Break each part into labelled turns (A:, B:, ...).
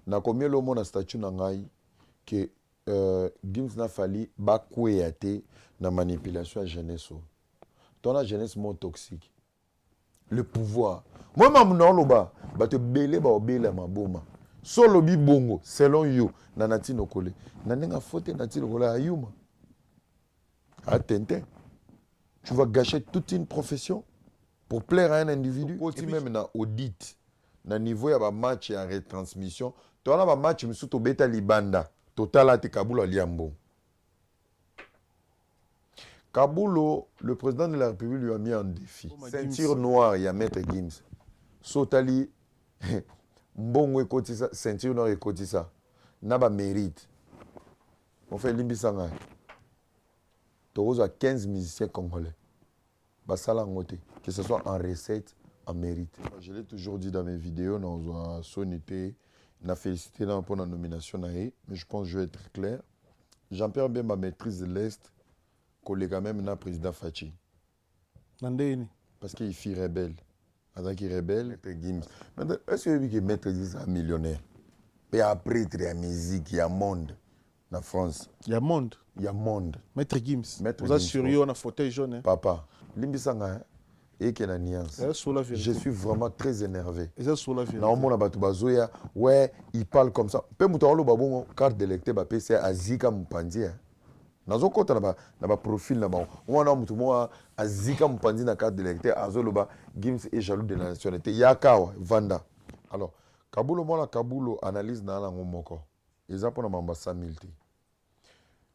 A: Na combien le monde a statut na ngai que Gims n'a fallu bakweyate na manipulation à jeunesse. Dans la jeunesse mon toxique. Le pouvoir. Moi même non loba, ba te belé ba obela maboma. Solo bi bongo selon you na natino kole. Na nenga faute natino kole ayuma. Attends. Tu vas gâcher toute une profession pour plaire à un individu. Et puis même na audit, na niveau ya ba match et en retransmission, tu as ba match musu to beta libanda, total ate Kabulo liambo. Kabulo, le président de la République lui a mis en défi. Ceinture noire, il y a Maître Gims. Sotali, mbongo ekotisa, ceinture noire ekotisa. Naba mérite. On fait limbisanga. Tu as 15 musiciens congolais. Basala ngote, que ce soit en recette, en mérite. Je l'ai toujours dit dans mes vidéos, dans son été, on a félicité pour la nomination, mais je pense que je vais être clair. Jean-Pierre Bemba maîtrise de l'Est, collègue même na président Fachi. Parce qu'il fit rebelle. Pendant qu'il rebelle, Maître Gims. Maintenant, est-ce que Maître Gims est un millionnaire? Et après, il y a musique, il y a monde. En France.
B: Il y a monde.
A: Il y a monde.
B: Maître Gims.
A: Maître
B: Vous assurez, on a fauteuil jaune.
A: Papa, Limbisanga, et qu'il y a une nuance. Je suis vraiment très énervé.
B: Et ça, sur la vérité.
A: Ouais, il parle comme ça. Peu moutaro le babon carte d'électeur ba PC azika mpanzi. Nazo kota na ba profil na ba. On a mutu mo azika mpanzi na carte d'électeur azoloba Gims est jaloux de la nationalité. Yakawa Vanda. Alors, Kabulo mo la Kabulo analyse na la ngomoko. Ils apprennent à m'ambasser milité.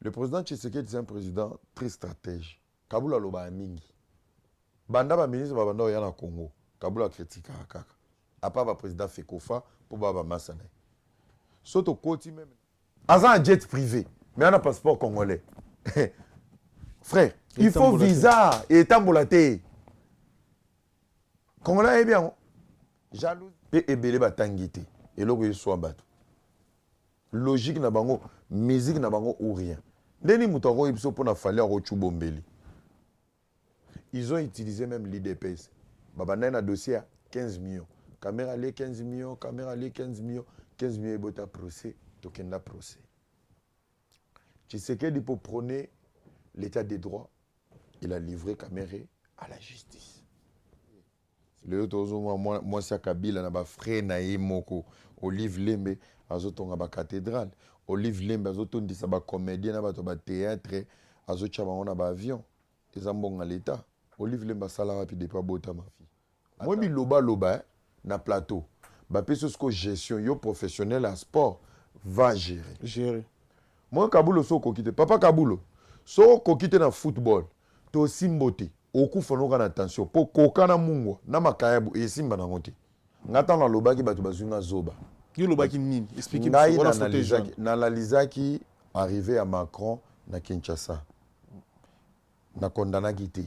A: Le président Tshisekedi est un président très stratège. Kaboul a loba mingi. Banda ba ministre ba banda yana Congo. Kaboul a critiqué kaka. A part ba président Fekofa pour baba Massane. Soto koti même. Azan un jet privé, mais on a un passeport congolais. Frère, il faut visa et tambolaté. Congolais est bien. Jaloux et belé ba tangité. Et logo il soit battu. Logique na bango, musique na bango ou rien. Deni mutako ipso pour na fallait rochu bombeli. Ils ont utilisé même l'IDPS. Babana na dossier à 15 millions. Caméra les 15 millions, caméra les 15 millions, 15 millions et bota procès, token la procès. Tshisekedi pour prôner l'état des droits, il a livré caméra à la justice. Le moi c'est Kabila na ba frère na moko Olive Lembe azotonga ba cathédrale, Olive Lembe azotondisa ba comédien na ba théâtre, azocha ba na ba avion, ezambonga l'état. Olive Lembe sala rapide pas bota ma fille. Moi bi loba na plateau. Ba peso sko gestion yo professionnel à sport va gérer. Moi Kabulo so kokite, papa Kabulo. So kokite na football, to simbote. Okufa no kana attention po kokana mungo na makayabu esimba na ngote. Ngata na lobaki batu bazunga zoba.
B: Qui lobaki nini? Expliquez-moi.
A: Na analizaki arrivé à Macron na Kinshasa. Na condamna quitté.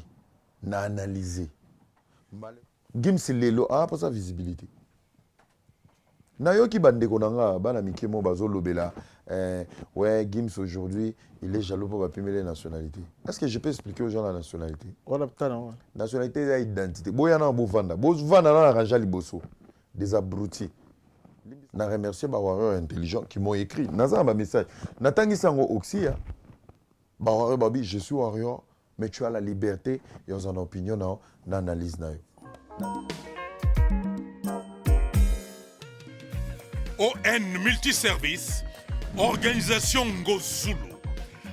A: Na analysé. Gims lelo a pas sa visibilité. Na yo ki bande konanga bana mikemo bazo lobela ouais Gims aujourd'hui il est jaloux pour la première nationalité. Est-ce que je peux expliquer aux gens la nationalité? Nationalité c'est identité. Boyana bo vanda. Bo vanda na ranja liboso. Des abrutis. Na remercier ba warrior intelligent qui m'ont écrit. Naza ba message. Natangi sango oxia. Ba warrior babi je suis warrior mais tu as la liberté et on a une opinion na analyse na yo.
C: ON Multiservice, organisation Ngozulu,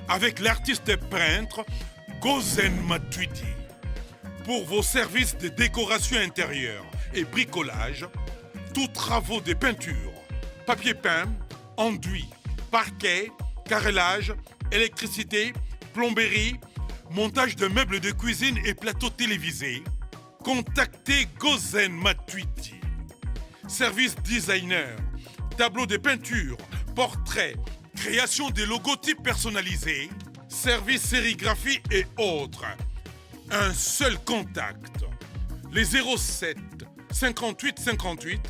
C: avec l'artiste peintre Gozen Matuidi. Pour vos services de décoration intérieure et bricolage, tous travaux de peinture, papier peint, enduit, parquet, carrelage, électricité, plomberie, montage de meubles de cuisine et plateaux télévisés, contactez Gozen Matuidi. Service designer, tableau de peinture, portrait, création de logotypes personnalisés, service sérigraphie et autres. Un seul contact. Les 07 58 58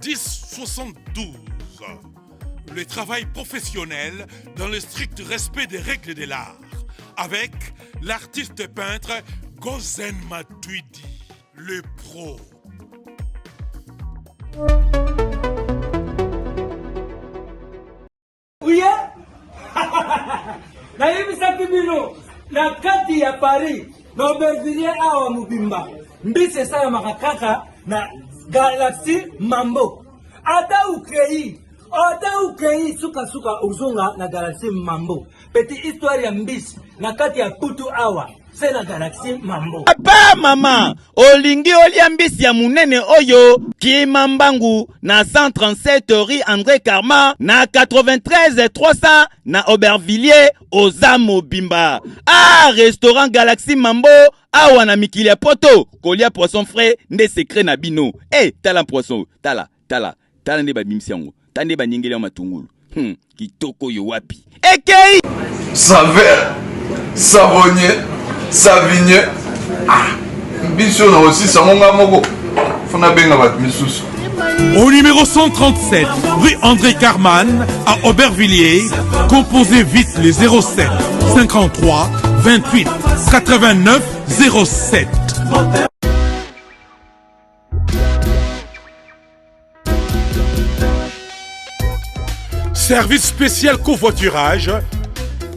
C: 10 72. Le travail professionnel dans le strict respect des règles de l'art. Avec l'artiste peintre Gozen Matuidi, le pro.
D: na kati ya Paris na Aubervilliers awa mubimba mbisi esala makakaka na Galaxy Mambo ata ukei suka uzunga na Galaxy Mambo petite histoire ya mbisi na kati ya putu awa c'est la Galaxy Mambo.
E: Papa mama olingi olia mbisi ya munene oyo Kimambangu na 137 rue André Karma na 93 300 na Aubervilliers oza mobimba. Ah, restaurant Galaxy Mambo awa na mikili ya poto kolia poisson frais nde secret na bino. Tala poisson tala nde babimisi yango tande banyengeli ya matungulu kitoko yo wapi ekei
F: saveur savonnier savigné biso na aussi sangonga moko fona benga bat misusu.
C: Au numéro 137 rue André Carman à Aubervilliers, composez vite les 07 53 28 89 07. Service spécial covoiturage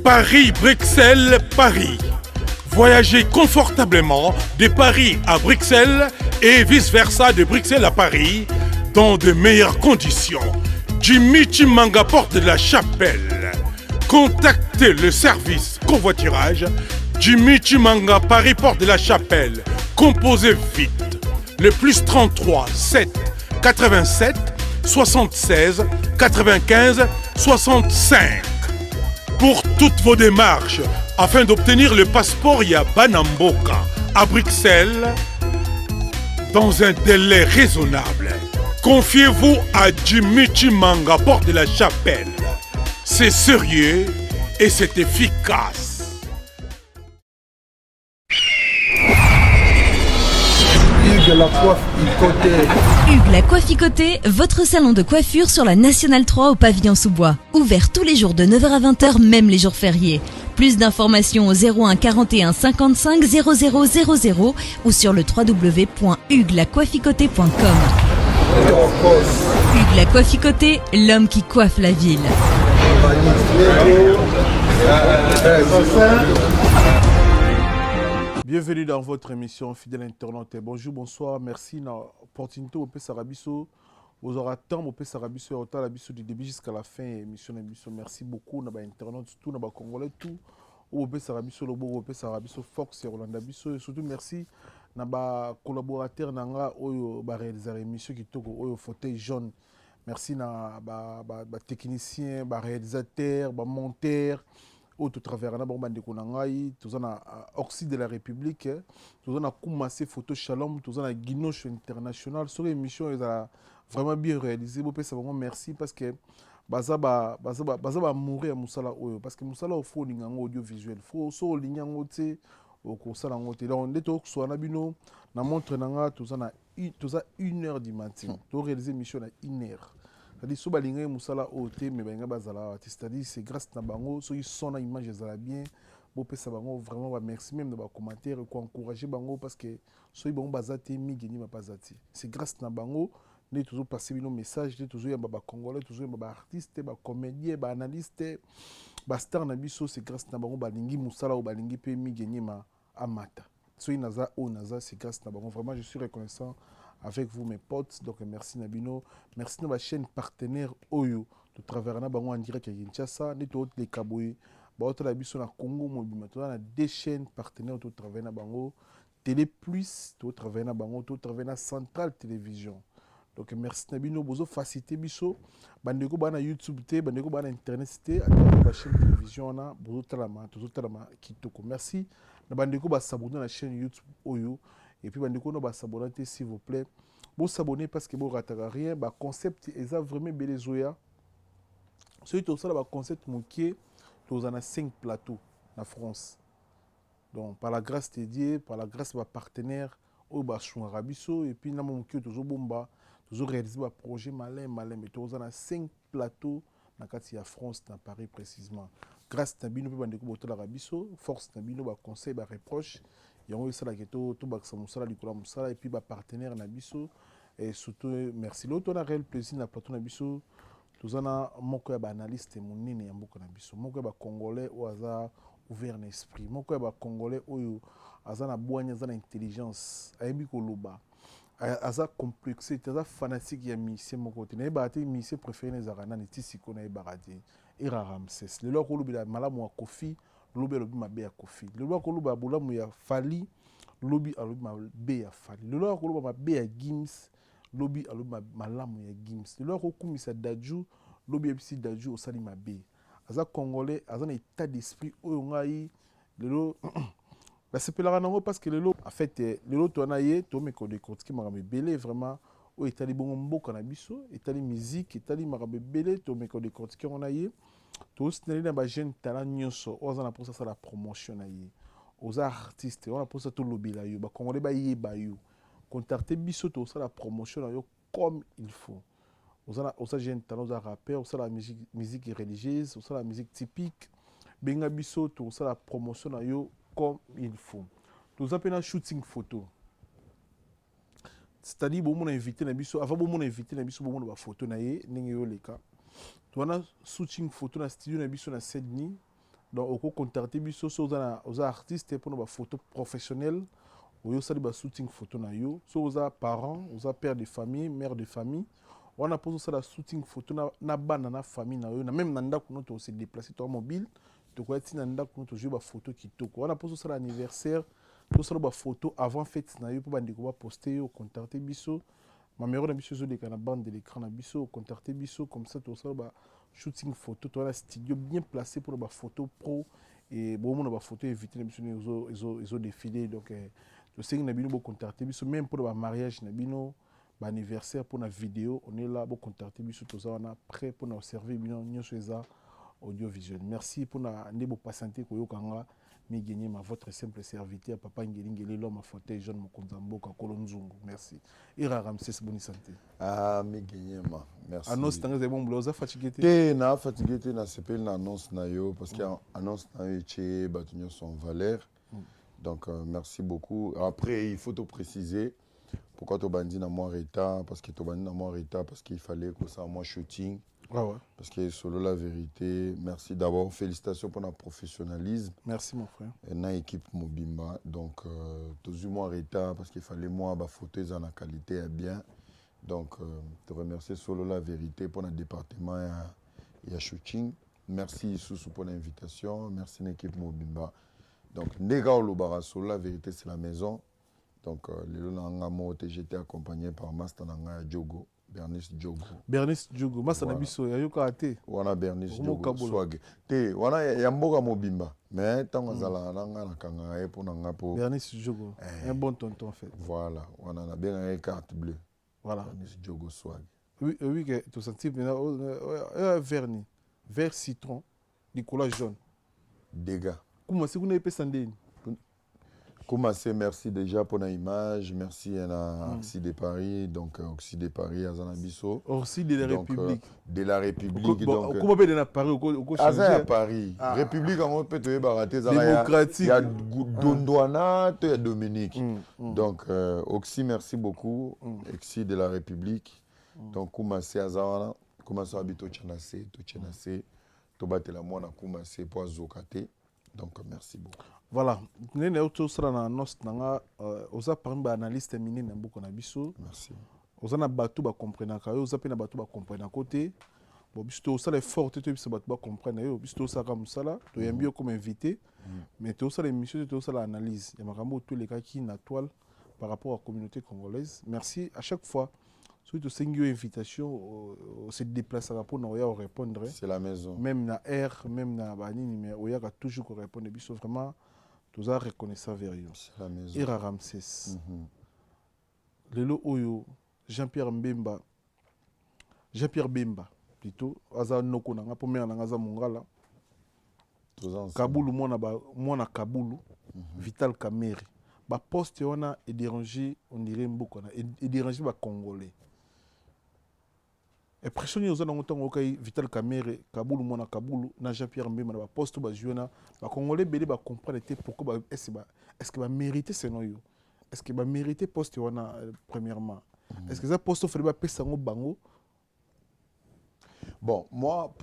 C: Paris-Bruxelles-Paris. Voyagez confortablement de Paris à Bruxelles et vice-versa de Bruxelles à Paris dans de meilleures conditions. Jimmy Chimanga, porte de la Chapelle. Contactez le service covoiturage Jimmy Chimanga, Paris, porte de la Chapelle. Composez vite. Le plus 33 7 87 76 95 65. Pour toutes vos démarches, afin d'obtenir le passeport Yabanamboka à Bruxelles dans un délai raisonnable, confiez-vous à Jimmy Chimanga, porte de la Chapelle. C'est sérieux et c'est efficace.
G: Hugues la Coifficoté, votre salon de coiffure sur la Nationale 3 au pavillon sous-bois. Ouvert tous les jours de 9h à 20h, même les jours fériés. Plus d'informations au 01 41 55 00 00 ou sur le www.huguelacoifficoté.com. Hugues la Coifficoté, l'homme qui coiffe la ville.
B: Bienvenue dans votre émission Fidèle Internaute. Bonjour, bonsoir, merci. L'opportunité au Sarabiso, vous aurez temps au Sarabiso, au Talabiso du début jusqu'à la fin émission. Merci beaucoup. Nous avons Internaute, tout, nous avons Congolais, tout. Au Sarabiso, le beau au Sarabiso, Fox et Rolanda Biso. Et surtout, merci. Nous avons collaborateur, nous avons réalisé l'émission qui tourne au fauteuil jaune. Merci na technicien, réalisateur, monteur. Tout travers na bomba ndeko na ngai tozana oxyde de la République tozana Koumassé photo Shalom tozana Guinoche International sur émission est vraiment bien réalisé bo pesa bango merci parce que baza mourir musala oyo parce que musala au fond ningango audiovisuel faut so linyango te ko sala ngote donc ndeto so na bino na montre nanga tozana 1h du matin to réaliser mission na 1h. C'est-à-dire que si vous musala oté mais c'est-à-dire c'est grâce à bango ceux qui sont dans l'image ezala bien bo pesa bango vraiment merci même dans les commentaires et encourager bango parce que ceux qui bango bazati migeni ma bazati c'est grâce à bango nous toujours passer nos messages toujours ya ba congolais toujours ba artistes ba comédiens ba analystes ba star na biso c'est grâce à bango balingi musala ou balingi pe migeni ma amata ceux naza o naza c'est grâce à bango vraiment je suis reconnaissant avec vous mes potes, donc merci Nabino, merci à ma chaîne partenaire Oyo, de travers na bango en direct à Kinshasa, ni tout les Kaboui, baoto la biso na Congo mobile, tu as des chaînes partenaires tout travers na bango, Télé Plus, tout travers na bango, tout travers na Centrale Télévision. Donc merci Nabino, bozo facilité biso, bandeko bana YouTube té, bandeko bana internet té, à travers la chaîne télévision na bozo talama kitoko. Merci na bandeko ba s'abonner à la chaîne YouTube Oyo. Et puis, s'abonner s'il vous plaît. Vous s'abonner parce que vous ne ratez rien. Le concept est vraiment bel. Ce qui est le concept, c'est nous avons 5 plateaux en France. Donc, par la grâce de Dieu, par la grâce de nos partenaires, nous avons Arabiso. Et puis, nous avons réalisé un projet malin. Mais nous avons 5 plateaux dans la France, dans Paris précisément. Grâce à Nabino, nous avons Arabiso. Force Nabino, nous conseil, nous reproche. Il y a et puis partenaire Nabiso et surtout merci l'autre on a réel plaisir na plateau Nabiso tous on a moko ya analyste monene ya moko Nabiso moko ya congolais au hasard ouvert l'esprit. Moi, quand les Congolais, ils ont une intelligence, ils ont koloba, ils ont complexé, ils ont fanatique, ils ont musicien mon côté. Ils ont musicien préféré les Arana, les Tissiko, les Baradi, et Ramsès. Le loi koloba la malamu à Kofi, le lobby a mabé à Kofi. Le loi koloba a boulamu ya Fali, le lobby a mabé à Fali. Le loi koloba mabé à Gims, le lobby a malamu ya Gims. Le loi koloba Dadju, le lobby a bisi Dadju au sali mabé. Aza Congolais, aza un état d'esprit où on a eu le la CPLA parce que le en fait le lot on a eu tout mais qu'on décortique marabe belé vraiment où état li bongo mboka na biso état li musique état li marabe belé tout mais qu'on décortique on a eu tout ce n'est pas jeune talent nyonso on a pour ça la promotion na eu aux artistes on a pour ça tout lobby là yo ba Congolais ba yeba yo contacter biso tout ça la promotion là yo comme il faut. Aux jeunes talents, aux rappeurs, aux la musique religieuse, aux la musique typique, benga biso, tout ça la promotion na yo comme il faut. Tout ça pena shooting photo. C'est-à-dire bon mon invité na biso, avant bon mon invité na biso bon mon ba photo na ye, ningi yo leka. Tout na shooting photo na studio na biso na Sydney. Donc au contacter biso aux artistes pour ba photo professionnelle. Oyo sali ba shooting photo na yo, so aux parents, aux pères de famille, mères de famille. On a posé ça la shooting photo na bana na famille na yo na même nanda kuno to se déplacer to mobile to ko eti nanda kuno to jouer ba photo kitoko. On a posé ça l'anniversaire to ça ba photo avant fête na yo pour bandi ko ba poster yo contacter biso ma mère na biso zo de kana bande de l'écran na biso contacter biso comme ça to ça ba shooting photo to la studio bien placé pour ba photo pro et bon mon ba photo éviter na biso ils ont défilé donc to sais na bino bo contacter biso même pour ba mariage na bino anniversaire pour la vidéo, on est là pour contacter biso tout ça, on a prêt pour nous servir bien audiovisuel. Merci pour na ndebo patienter ko yokanga mi gagner ma votre simple serviteur papa ngeli l'homme à fauteuil jeune mokonzambo ka kolonzungu. Merci. Ira Ramsès bonne santé.
A: Ah mi gagner ma. Merci.
B: Annonce tanga ze bon bloza fatigué
A: te na fatigué te na sepel na annonce na yo parce que annonce na yo che batunyo son valeur. Donc merci beaucoup. Après il faut te préciser pourquoi tu bandis dans mon état parce que tu bandis dans mon état parce qu'il fallait que ça moi shooting parce que solo la vérité merci d'abord félicitations pour notre professionnalisme
B: merci mon frère
A: et na équipe Mobimba donc toujours mon état parce qu'il fallait moi ba photos en la qualité et bien donc te remercier solo la vérité pour notre département et shooting merci sous pour l'invitation merci l'équipe Mobimba donc nega olobara solo la vérité c'est la maison. Donc, j'étais accompagné par Master Nanga Djogo, Bernice Djogo.
B: Bernice Djogo, Master Nabiso, il y a eu karaté.
A: Wana Bernice Djogo, swag. Te, wana yamboga Mobimba. Mais tant que zala nanga na kanga pour nanga pour.
B: Bernice Djogo, un bon tonton en fait.
A: Voilà, wana na bien une carte bleue.
B: Voilà.
A: Bernice Djogo swag.
B: Oui, oui, tu sens vernis, vert citron, du collage jaune.
A: Dégâts.
B: Comment c'est que vous n'avez pas sandé?
A: Comment c'est, merci déjà pour l'image, merci à Oxy de Paris, donc Oxy de Paris à Zanabiso.
B: Oxy de la République.
A: De la République.
B: Donc, comment peut à Paris
A: à Paris. République, on peut te barater.
B: Démocratique.
A: Il y a Dondouana, il y a Dominique. Donc, Oxy, merci beaucoup. Oxy de la République. Donc, comment c'est à Zana, comment ça habite au Tchanase, to battre la moine à commencer pour Zokate. Donc, merci beaucoup.
B: Voilà, nous avons un analyste terminé dans beaucoup de biso.
A: Merci.
B: Nous avons bateau ba comprendre ka yo, zape na bateau ba comprendre côté. Bon biso ça les fort te biso bateau ba comprendre yo, biso ça comme ça là, to yambi comme invité. Mais tout ça l'émission, tout ça l'analyse. Il y a makambo tous les cas qui na toile par rapport à la communauté congolaise. Merci à chaque fois. Surtout c'est une invitation se déplacer pour nous répondre.
A: C'est la maison.
B: Même na R, même na banini mais on y a toujours répondre biso vraiment. Tout ça reconnaissant vers eux.
A: C'est la maison.
B: Ira Ramsès. Lelo Oyo, Jean-Pierre Bemba, plutôt, Aza Noko Nanga, première Nangaza Mongala. Kaboulou, moi Kaboulou, Vital Kameri. Ba poste on a dérangé, on dirait beaucoup, et dérangé ba Congolais. Et pressionné aux autres temps Vital Kamere, Kaboulou mona Kaboulou, na Jean-Pierre Mbemba na poste ba jouena, ba Congolais belé ba comprendre pourquoi est-ce que ba mériter ce noyo. Est-ce que ba mériter poste wana premièrement. Est-ce que ça poste fallait ba pesa ngo bango.
A: Bon, moi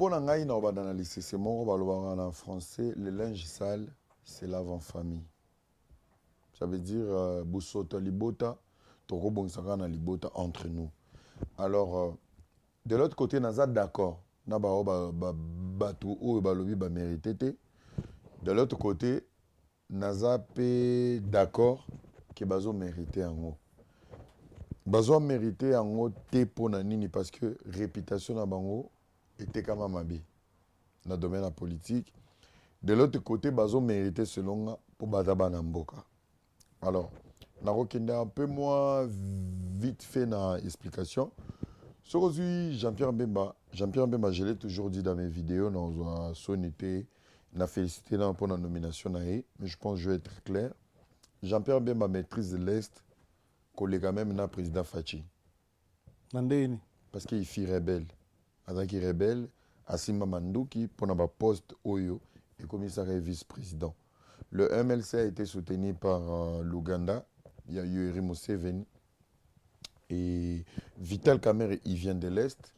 A: pour ngai na d'analyser c'est mon en français le linge sale c'est lave en famille. Ça veut dire busota libota toko bongsaka na libota entre nous. Alors de l'autre côté naza d'accord na ba batu o ba lobi ba mérité. De l'autre côté naza pe d'accord que bazo mérité en bazo mérité en te pona nini parce que réputation na bango était kama mabi na domaine la politique. De l'autre côté bazo mérité selon pour bataba na mboka. Alors nakokende un peu moins vite fait na explication. Ce que Jean-Pierre Mbemba, je l'ai toujours dit dans mes vidéos, dans son été, n'a félicité pour la nomination, mais je pense que je vais être clair. Jean-Pierre Mbemba maîtrise l'Est, collègue même na président Fachi. Parce qu'il fit rebelle. En tant que rebelle, Assima Mandouki, pour un poste Oyo, et commissaire vice-président. Le MLC a été soutenu par l'Ouganda, il y a Yoweri Museveni. Et Vital Kamerhe, il vient de l'Est.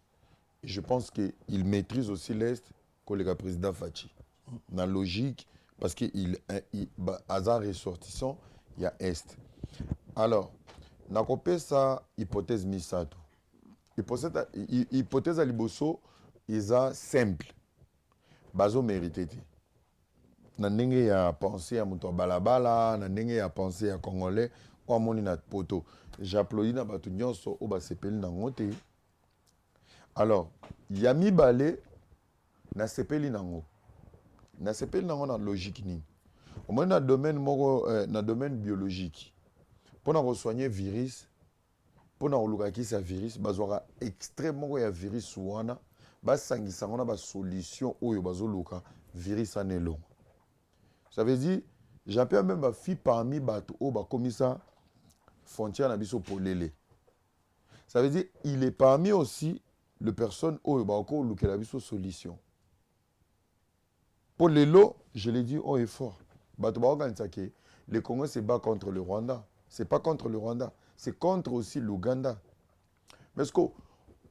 A: Et je pense qu'il maîtrise aussi l'Est que le président Fachi. Dans la logique, parce qu'il hasard ressortissant, il y a Est. Alors, on a coupé ça, hypothèse Misato. Hypothèse à Liboso, il est simple. Bazo mérité. Na ndenge ya pensé à Mouto Balabala, na ndenge ya pensé à Congolais, ou moni na poto. J'applaudis na batu nyonso o ba sepeli na ngote. Alors, yami balé na sepeli nango. Na sepeli nango na logique ni. Au moins na domaine moko na domaine biologique. Pour na soigner virus, pour na olukaki sa virus, bazwaka extrêmement ya virus wana, ba sangisa ngona ba solution oyo bazoluka virus anelo. Ça veut dire Jean-Pierre même fi parmi batu o ba komisa frontière na biso polele. Ça veut dire il est parmi aussi le personne oyo ba ko luka la biso solution. Pour lelo, je l'ai dit haut et fort. Batu ba organisa ke le Congo se bat contre le Rwanda. C'est pas contre le Rwanda, c'est contre aussi l'Ouganda. Parce que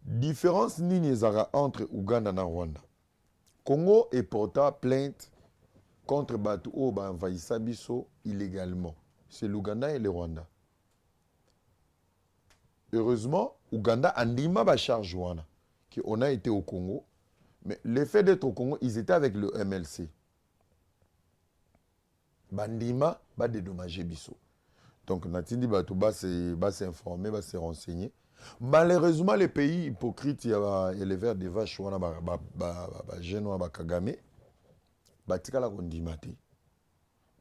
A: différence nini zara entre Ouganda et Rwanda. Congo est porté plainte contre Batu Oba envahissa biso illégalement. C'est l'Ouganda et le Rwanda. Heureusement, Ouganda a ndima ba charge wana qu'on a été au Congo, mais le fait d'être au Congo, ils étaient avec le MLC. Bandima ba dédommager biso. Donc Natindi Batu ba s'informer, ba se renseigner. Malheureusement, les pays hypocrites, il y a les vers des vaches wana ba Genoa ba Kagame.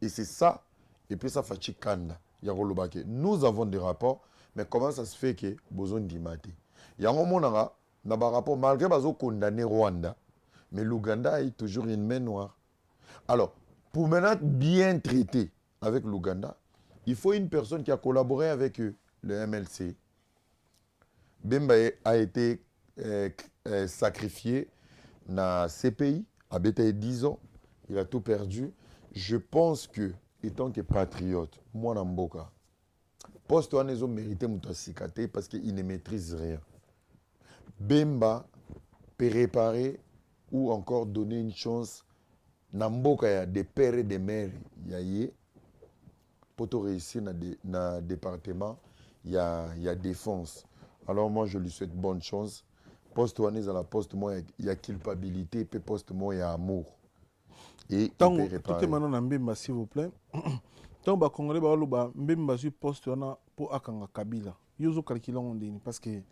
A: Et c'est ça, et puis ça fait Kanda. Nous avons des rapports, mais comment ça se fait que besoin d'imate? Il y a un moment où rapport, malgré que condamné Rwanda, mais l'Ouganda est toujours une main noire. Alors, pour maintenant bien traiter avec l'Ouganda, il faut une personne qui a collaboré avec eux, le MLC. Bemba a été sacrifié dans ces pays, à 10 ans. Il a tout perdu. Je pense que, étant que patriote, moi, Namboka, poste on a mérité Moutasikate parce qu'il ne maîtrise rien. Bemba peut réparer ou encore donner une chance. Namboka, il y a des pères et des mères, pour réussir dans le département, il y a défense. Alors moi, je lui souhaite bonne chance. Poste on est à la poste, moi, il y a culpabilité, puis poste moi, il y a amour. Et
B: tant que maintenant na Mbemba s'il vous plaît tant ba congolais ba loba Mbemba su poste wana po akanga Kabila yozo calculer ndeni parce que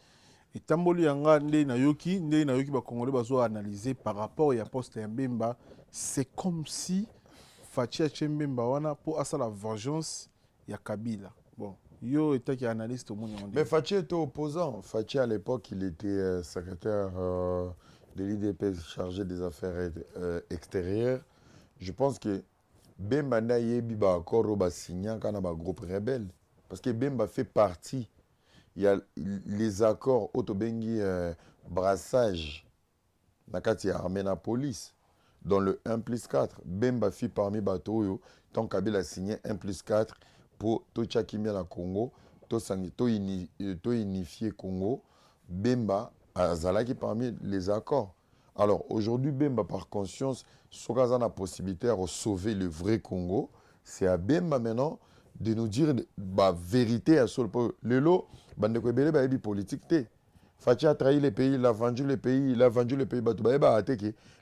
B: etamboli yanga nde na yoki ba congolais ba zo analyser par rapport ya poste ya Mbemba c'est comme si Fachi a Mbemba wana po asala vengeance ya Kabila. Bon yo était qui analyste au monde.
A: Mais Fachi était opposant. Fachi à l'époque il était secrétaire de l'IDP chargé des affaires extérieures. Je pense que Bemba n'a pas encore signé quand un groupe rebelle. Parce que Bemba fait partie. Il y a les accords Otobengi brassage. Nakati armée la police. Dans le 1+4. Bemba fait parmi Batoyo. Tant Kabila a signé 1+4 pour tout Tchakimia la Congo. Tout unifier Congo. Bemba a Zalaki parmi les accords. Alors aujourd'hui, Bemba par conscience, si on a la possibilité de sauver le vrai Congo, c'est à Bemba maintenant de nous dire la vérité à ce point. Lelo, bande ko belé ba ebi politique té. Fachi a trahi le pays, il a vendu le pays,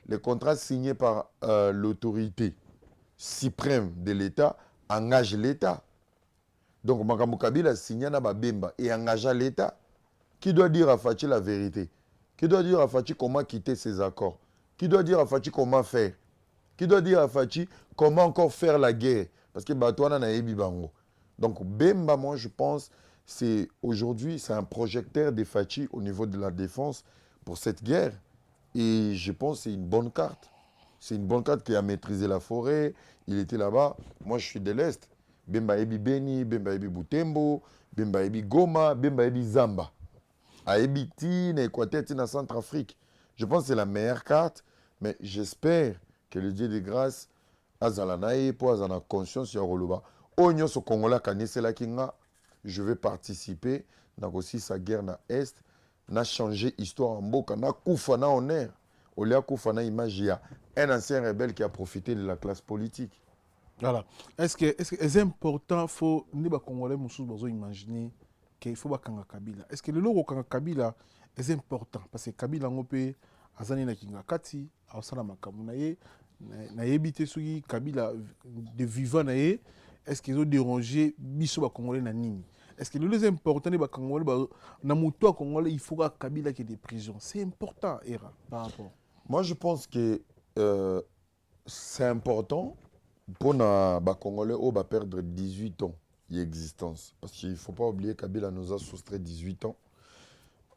A: les contrats signés par l'autorité suprême de l'État engagent l'État. Donc Makambo Kabila a signé na Bemba et engagea l'État. Qui doit dire à Fachi la vérité? Qui doit dire à Fachi comment quitter ces accords? Qui doit dire à Fachi comment faire? Qui doit dire à Fachi comment encore faire la guerre? Parce que Batouana n'a ebi bango. Donc Bemba, moi je pense, c'est aujourd'hui, c'est un projecteur de Fachi au niveau de la défense pour cette guerre. Et je pense que c'est une bonne carte. C'est une bonne carte qui a maîtrisé la forêt. Il était là-bas. Moi je suis de l'Est. Bemba ebi Beni, Bemba ebi Butembo, Bemba ebi Goma, Bemba ebi Zamba. À Ebiti, à Équateur, à Centrafrique. Je pense que c'est la meilleure carte, mais j'espère que le Dieu de grâce a Zalanaï pour avoir conscience sur Roloba. Oignon ce Congolais kanese la kinga, je vais participer dans aussi sa guerre dans l'Est, n'a changé l'histoire en Boka, n'a koufa na honneur, au lieu koufa na image, il y a un ancien rebelle qui a profité de la classe politique.
B: Voilà. Est-ce que c'est important, faut ne pas Congolais mususu bazo imaginer qu'il faut bakanga Kabila. Est-ce que le logo kanga Kabila est important parce que Kabila ngope azani na kinga kati, awsala makamu na ye, na yebite suki Kabila de vivant na ye, est-ce qu'ils ont dérangé biso ba Congolais na nini? Est-ce que le plus important ba Congolais ba na muto Congolais il faut que Kabila qui est des prisons. C'est important era par rapport.
A: Moi je pense que c'est important pour les Congolais qui va perdre 18 ans d'existence. Parce qu'il ne faut pas oublier que Kabila nous a soustrait 18 ans.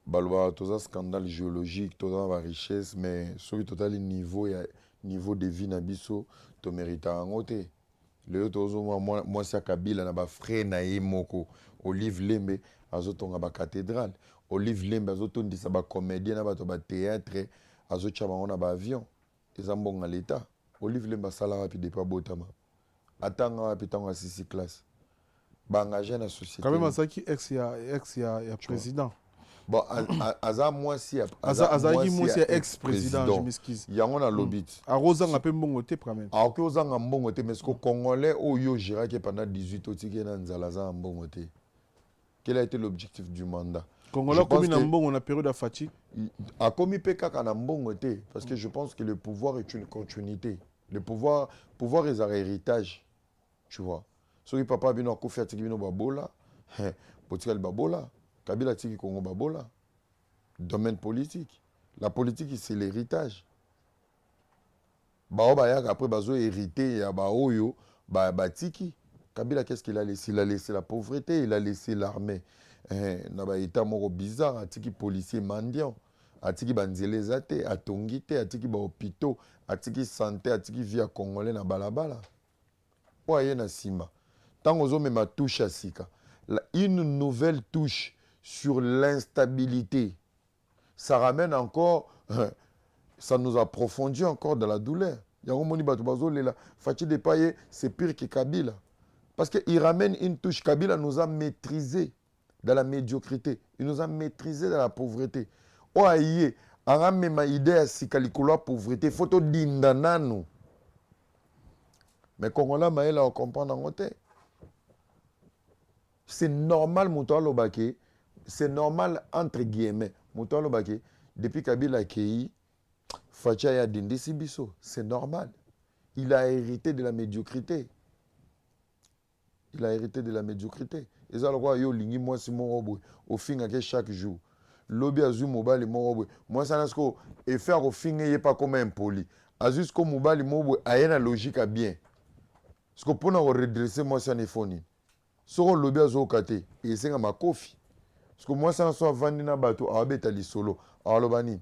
A: Balwa, tout un scandale géologique, tout la richesse, mais sur le total niveau de vie nabiso, tu mérites un côté. Le moi c'est Kabila na ba frère na moko Olive Lembe azotonga ba cathédrale. Olive Lembe azotondisa ba comédien na ba to ba théâtre azochama on ba avion. Ezambonga l'état. Olive Lembe sala rapide pas botama. Atanga rapitanga sisi classe. Ba engagé na société.
B: Quand même ça qui ex ya président.
A: Bon, Aza moi si
B: ex-président, je m'excuse.
A: Il y a un lobby.
B: A Rosan a peu mbongote quand même.
A: A Rosan a mbongote mais ce que Congolais au yo Girac pendant 18 ans qui na nzalaza mbongote. Quel a été l'objectif du mandat?
B: Congolais comme une mbongo on a période de fatigue.
A: A commis PK kana mbongote parce que je pense que le pouvoir est une continuité. Le pouvoir est un héritage. Tu vois. So papa bino ko faire tiki bino babola. Potikal babola. Kabila tiki Congo babola. Domaine politique. La politique, c'est l'héritage. Après, bazo hérité, ya baoyo, tiki. Kabila, qu'est-ce qu'il a laissé? Il a laissé la pauvreté, il a laissé l'armée. Naba état moro bizarre, atiki policier mendiant, atiki banzele zate, atongite, atiki ba hôpitaux, atiki santé, atiki via congolais na balabala. Oye na sima. Tant ozo mema touche à sika. Une nouvelle touche sur l'instabilité. Ça ramène encore, ça nous approfondit encore dans la douleur. Fatih Depaye, c'est pire que Kabila. Parce qu'il ramène une touche. Kabila nous a maîtrisés dans la médiocrité. Il nous a maîtrisés dans la pauvreté. Oh, aïe, on a même idée à si la pauvreté. Il faut tout dindanano. Mais quand on a on comprend en côté. C'est normal, Moutoualo Baké. C'est normal, entre guillemets. Moutoualo Baké, depuis Kabila accueilli, Fatia Dindi Sibiso. C'est normal. Il a hérité de la médiocrité. Il a hérité de la médiocrité. Et ça, le roi, yo, lingi, moi, c'est mon robot. Au fin, chaque jour. Lobby Azu Mobile, mon robot. Moi, ça n'a pas et faire au fin, il n'est pas comme impoli. Azus, comme Mobile, mon a une logique à bien. Parce que pour nous redresser, moi, ça n'est pas fini. Soro lobby azo kate et c'est ma kofi parce que moi ça soit vendu na bateau abeta li solo alobani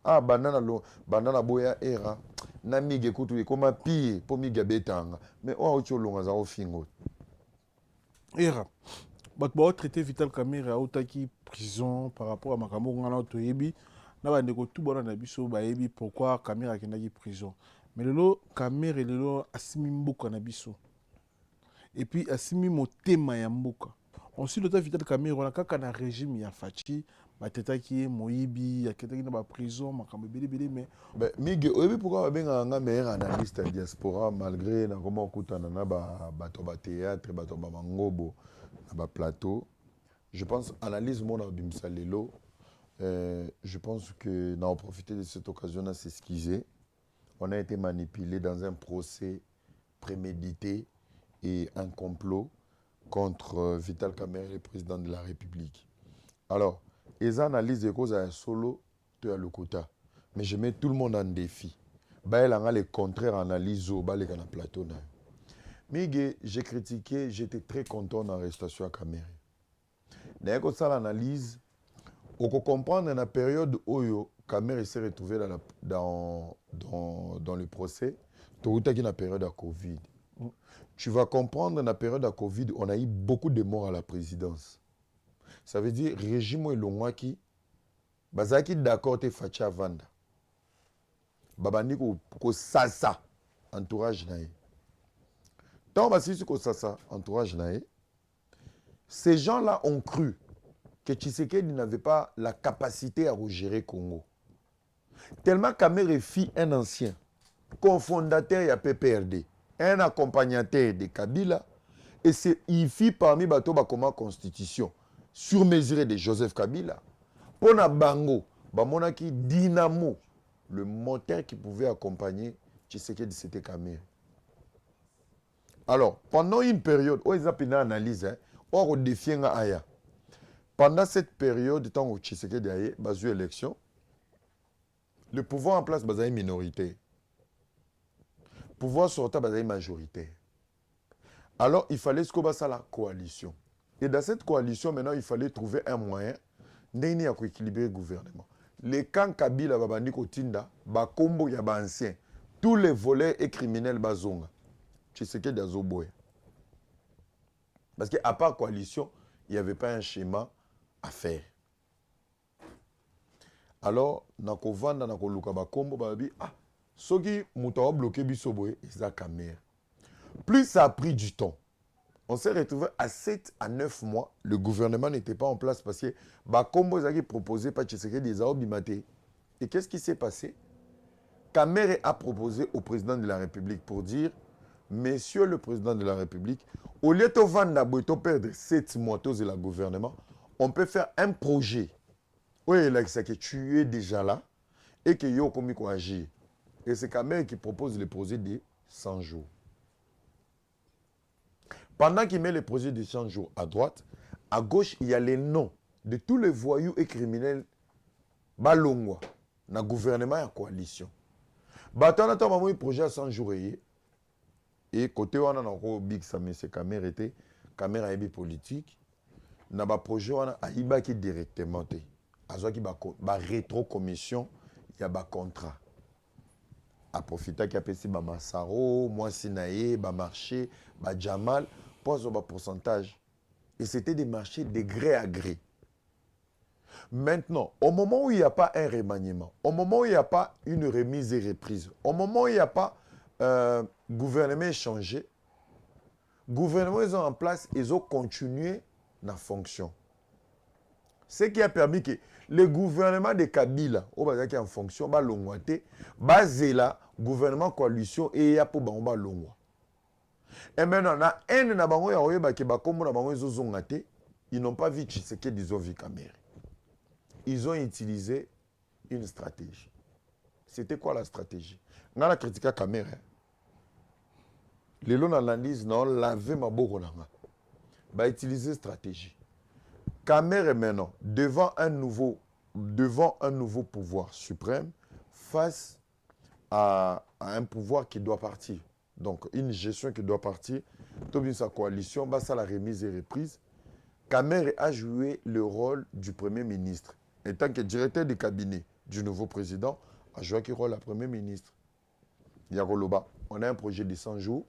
A: banana boya era na mige kutu e koma pire po miga betanga mais o ocholonga za ofingo
B: era bato ba traité Vital Kamerhe autaki prison par rapport à makambo ngana toyebi na bande ko tout bona na biso ba yebi pourquoi Kamerhe akendaki prison mais lelo Kamerhe lelo asimi mboka na biso. Et puis, asimi motema ya mboka. On suit le temps Vital Kamerhe, on a kaka na régime ya Fachi, batetaki moyibi aketaki na prison makambo ebele mais
A: mingi oyebi pourquoi babengaka meilleur analyste ya diaspora malgré na koma okutana na bato batéâtre bato bamangobo na baplateau. Je pense analyse mona obimisa lelo. Je pense que nous avons profité de cette occasion à s'excuser. On a été manipulé dans un procès prémédité et un complot contre Vital Kamerhe, le président de la République. Alors, les analyses de cause à solo, tu as le quota. Mais je mets tout le monde en défi. Il y a les contraires analyses au plateau. Mais j'ai critiqué, j'étais très content de l'arrestation à Kamerhe. D'ailleurs, ça l'analyse. On peut comprendre dans la période où Kamerhe s'est retrouvé dans le procès, tu as eu la période de Covid. Tu vas comprendre dans la période de Covid, on a eu beaucoup de morts à la présidence. Ça veut dire que le régime est long qui est d'accord avec Facha Vanda. Babani ko sasa entourage nae. Tant que ko sasa entourage nae, ces gens-là ont cru que Tshisekedi n'avait pas la capacité à gérer Congo. Tellement Kamerhe fit un ancien, cofondateur de PPRD, un accompagnateur de Kabila, et il fit parmi Batoba comme constitution, surmesurée de Joseph Kabila, pour na bango, bamonaki dynamo, le moteur qui pouvait accompagner Tshisekedi, c'était Kamerhe. Alors, pendant une période, où ils ont une analyse, on défie un aya. Pendant cette période, tant que Tshisekedi a eu élection, le pouvoir en place est minoritaire. Le pouvoir sortant est majoritaire. Alors, il fallait ce qu'on basa la coalition. Et dans cette coalition, maintenant, il fallait trouver un moyen d'équilibrer le gouvernement. Les camps Kabila, Babani Kotinda, Bakombo, Yaba ancien, tous les volets et criminels bazonga. Tshisekedi a zoboé. Parce qu'à part coalition, il n'y avait pas un schéma à faire. Alors, nako vanda nako luka bakombo babi soki muta wa bloqué biso boye eza Kamerhe. Plus ça a pris du temps. On s'est retrouvé à 7 à 9 mois, le gouvernement n'était pas en place parce que bakombo ezaki proposé par Tshisekedi des bimate. Et qu'est-ce qui s'est passé? Kamerhe a proposé au président de la République pour dire Monsieur le président de la République, au lieu de vendre de perdre 7 mois de la gouvernement, on peut faire un projet. Oui, là, c'est que tu es déjà là et que yo comme il agir. Et c'est Kamerhe qui propose le projet de 100 jours. Pendant qu'il met le projet de 100 jours à droite, à gauche, il y a les noms de tous les voyous et criminels balongwa dans le gouvernement et la coalition. Batana ta maman projet à 100 jours et côté on a encore big Samé c'est Kamerhe était Kamerhe est politique. Na ba projet on a aiba qui directement té. Azo qui ba rétro commission il y a ba contrat. A profiter qui a payé ba Massaro, moi Sinaé, ba marché, ba Jamal pose ba pourcentage. Et c'était des marchés de gré à gré. Maintenant, au moment où il n'y a pas un remaniement, au moment où il n'y a pas une remise et reprise, au moment où il n'y a pas gouvernement changé, gouvernement ils ont en place, ils ont continué la fonction. Ce qui a permis que le gouvernement de Kabila, au bas qui en fonction, ba longwate, basé là, gouvernement coalition et ya pour ba longwa. Et maintenant, na un na bango ya oyeba ke ba kombo na bango ezozongate, ils n'ont pas vu ce que ils ont vu Kamerhe. Ils ont utilisé une stratégie. C'était quoi la stratégie? On a critiqué Kamerhe. Les gens analysent, non, lavé ma boronanga. Bah, utiliser stratégie. Kamerhe maintenant, devant un nouveau pouvoir suprême, face à un pouvoir qui doit partir. Donc, une gestion qui doit partir. Toute sa coalition, bah, ça la remise et reprise. Kamerhe a joué le rôle du Premier ministre. En tant que directeur du cabinet du nouveau président, a joué le rôle du Premier ministre. Yaroloba, on a un projet de 100 jours.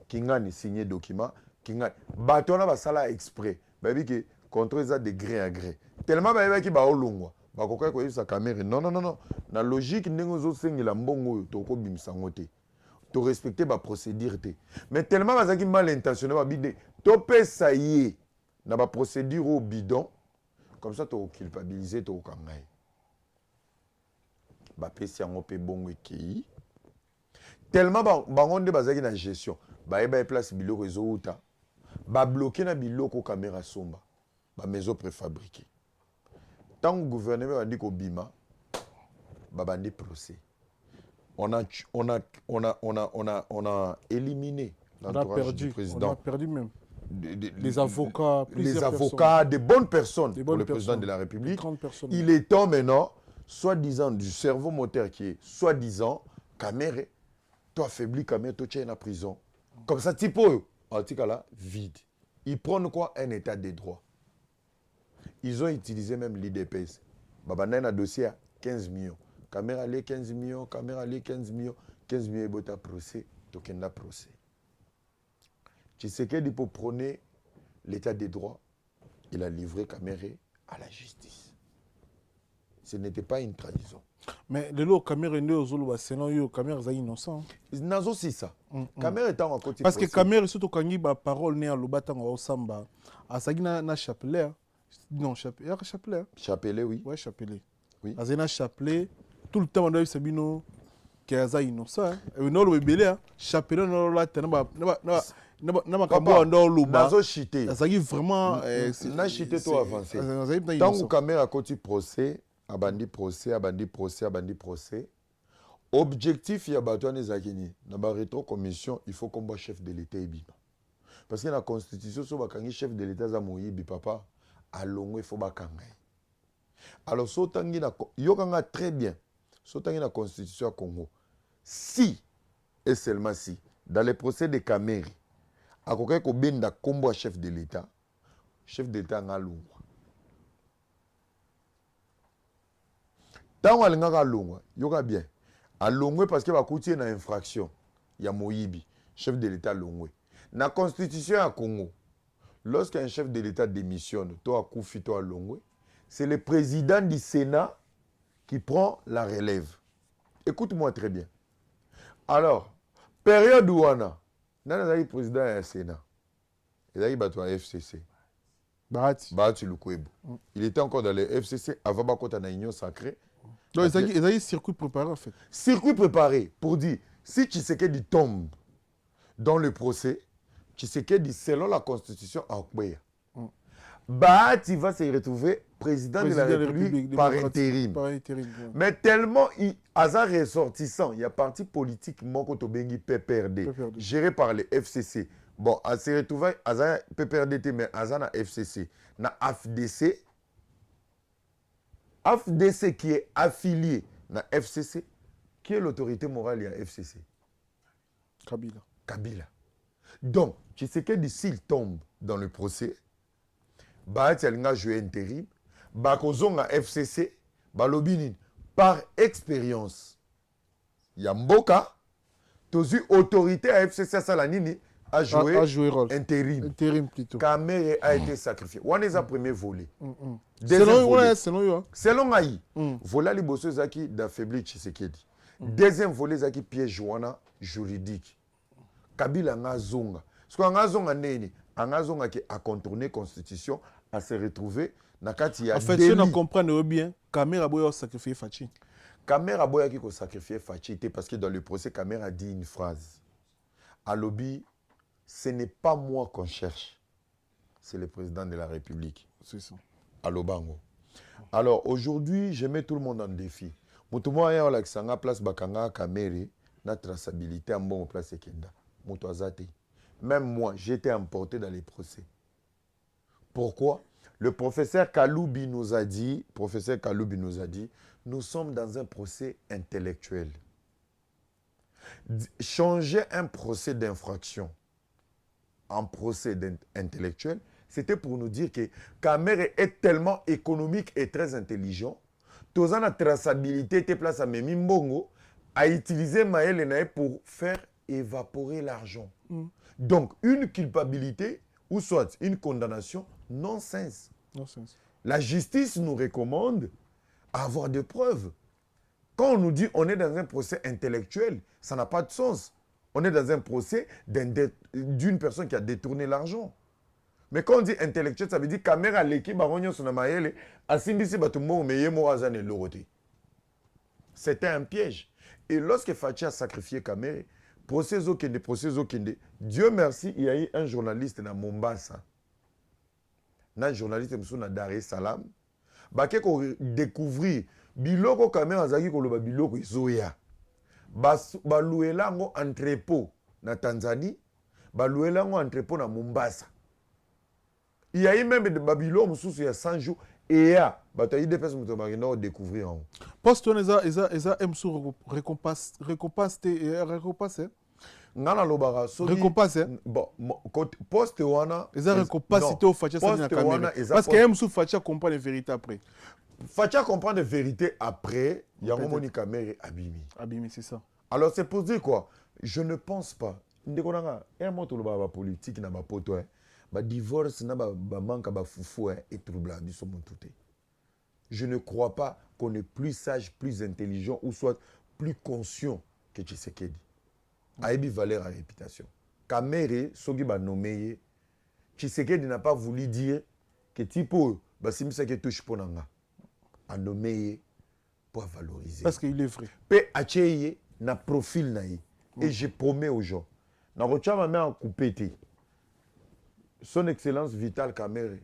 A: Kingan signé document, Kingan. Batona va ça exprès. Baby que contre ça de gré à gré. Tellement baby qui ba olongwa. Ba koka ko sa Kamerhe. Non. Na logique ndenge zo sengela mbongo to ko bimsango te. To respecter ba procédure te. Mais tellement ba qui mal intentionné ba bidé. To pesa yé na ba procédure au bidon Comme ça, tu as culpabilisé, tu as kangai. Bapesi yango pe bongo ekei. Tellement bangonde bazaki na gestion. Ba place biloko ezouta. Ba bloqué na biloko caméra somba. Ba maison préfabriquée. Tant que le gouvernement a dit qu'au Bima, babandi procès. On a éliminé l'entourage du président.
B: On a perdu même.
A: Les avocats, des bonnes personnes pour le président de la République. Il est temps maintenant, soi-disant, du cerveau moteur qui est soi-disant, Kamere, toi affaibli Kamere, toi tu es en prison. Comme ça, type, en tout cas là, vide. Ils prennent quoi? Un état de droit. Ils ont utilisé même l'IDPS. Babanda a un dossier à 15 millions. Kamere allait 15 millions, Kamere allait 15 millions. 15 millions, il y a procès, token a procès. Tshisekedi pour prôner l'état des droits, il a livré Kamere à la justice. Ce n'était pas une trahison.
B: Mais le lot Kamere est au Sénat, Kamere est innocent.
A: Il n'a aussi ça. Kamere est en côté.
B: Parce que Kamere, surtout quand il y a parole né à l'Obatang au Samba, à Sagina na chapelet. Non, chapelet.
A: Chapelet, oui.
B: Ouais, chapelet.
A: Oui.
B: À Zena chapelet, tout le temps on a eu Sabino qui est innocent. Et non le bébé, chapelet non là, n'a pas
A: Nazo chité.
B: Ça y vraiment.
A: Na chité toi avancé. Tant que Kamere a côté procès, abandi procès. Objectif ya batouane zakini. Na ba rétro commission, il faut qu'on soit chef de l'État et bima. Parce que la constitution so bakangi chef de l'État za moyibi papa, alongo il faut bakanga. Alors sotangi na yokanga très bien. Sotangi na constitution Congo. Si et seulement si dans les procès de Kamere à quelqu'un qui benda combo chef de l'État nga lungwa. Tant alinga lungwa, yoka bien. A longwe parce que va coûter na infraction. Ya Moyibi, chef de l'État longwe. Na constitution à Congo, lorsqu'un chef de l'État démissionne, toi Koufi, toi longwe, c'est le président du Sénat qui prend la relève. Écoute-moi très bien. Alors, période où on a, le président du Sénat, il a eu un FCC. Bahati Lukwebo. Il était encore dans le FCC avant Bakota na Union Sacrée.
B: Donc, il y a un circuit préparé en fait.
A: Circuit préparé pour dire, si Tshisekedi tombe dans le procès, Tshisekedi, selon la constitution, en Kouya. Bahati va se retrouver président de la République par intérim. Mais tellement il a ressortissant, il y a parti politique Moko Tobengi PPRD, géré par le FCC. Bon, elle se retrouve à PPRD, mais à la FCC. Na AFDC. AFDC qui est affilié na FCC, qui est l'autorité morale de la FCC? Kabila. Donc, tu sais que d'ici il tombe dans le procès, Bahati a joué intérim, Bakozonga FCC, Balobinin, par expérience. Yamboka, tozu autorité à FCC Salanini a joué intérim.
B: Intérim plutôt.
A: Kamere a été sacrifié. On est à premier volet.
B: Selon
A: Aïe, voilà les bosses zaki d'affaiblir Tshisekedi. Deuxième volet zaki piège wana juridique. Kabila ngazonga. Parce que ngazonga neni, ngazonga qui a contourné constitution, a se retrouver nakati ya.
B: En fait, si on comprend bien, Kamera boya sacrifié Fachi.
A: Kamera boya qui a sacrifié Fachi parce que dans le procès Kamera a dit une phrase. À lobby, ce n'est pas moi qu'on cherche, c'est le président de la République.
B: C'est ça.
A: À Lobango. Alors aujourd'hui, je mets tout le monde en défi. Moutouma ya olaksanga place bakanga Kamere na traçabilité en bon place ekenda. Moutouazate. Même moi, j'étais emporté dans les procès. Pourquoi? Le professeur Kaloubi nous a dit, nous sommes dans un procès intellectuel. Changer un procès d'infraction en procès intellectuel, c'était pour nous dire que Kamere est tellement économique et très intelligent. Tozan la traçabilité était place à Memi Mbongo a utilisé Maël Enae pour faire évaporer l'argent. Donc, une culpabilité ou soit une condamnation, non-sens. La justice nous recommande à avoir des preuves. Quand on nous dit on est dans un procès intellectuel, ça n'a pas de sens. On est dans un procès d'une personne qui a détourné l'argent. Mais quand on dit intellectuel, ça veut dire caméra l'équipe baronio sur mayele asimbisi batumbo meyemo azane loroté. C'était un piège. Et lorsque Fachi a sacrifié Kamere, procès Okende, Dieu merci, il y a eu un journaliste dans Mombasa. Un journaliste dans Dar es Salaam. Qui a découvert biloko Kamere azaki koloba biloko izoya. Balouela ngo entrepôt na Tanzanie, balouela ngo entrepôt na Mombasa. Il y a eu même des Babylons il y a 100 jours. Et ya, bataille de personnes qui découvrir en haut.
B: Poste on eza emsu récompense.
A: Ngana lobara so
B: récompense.
A: Bon, poste wana
B: eza récompense te au Facha ça na caméra. Parce que emsu Facha comprend la vérité après.
A: Facha comprend la vérité après, il y a un moni caméra abimi.
B: Abimi c'est ça.
A: Alors c'est pour dire quoi? Je ne pense pas. Ndekonanga, un moto lobara politique na ba poto ba divorce na ba manka ba foufou et troublant biso mon touté. Je ne crois pas qu'on est plus sage, plus intelligent ou soit plus conscient que Tshisekedi. Aïbi valeur à réputation. Kamere sogi ba nommé Tshisekedi n'a pas voulu dire que tipo ba simisa que touche ponanga. A nommé pour valoriser.
B: Parce qu'il est vrai.
A: Pe acheye na profil naï. Et je promets aux gens na rocha ma main coupé. Son Excellence Vital Kamerhe,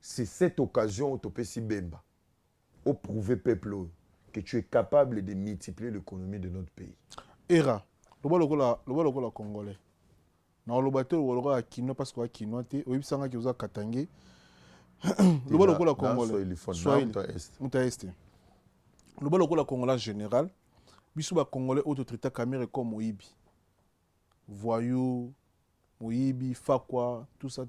A: c'est cette occasion où tu peux si bemba, au prouver peuple que tu es capable de multiplier l'économie de notre pays.
B: Era, le bas congolais. Non, le bateau le bas kino parce que kino te, oui sanga qui osa katangé. Le bas congolais. Muta est. Le bas congolais général, biso ba congolais auto traité Kamerhe comme Oibi. Voyou Moyibi, Fakwa, tout ça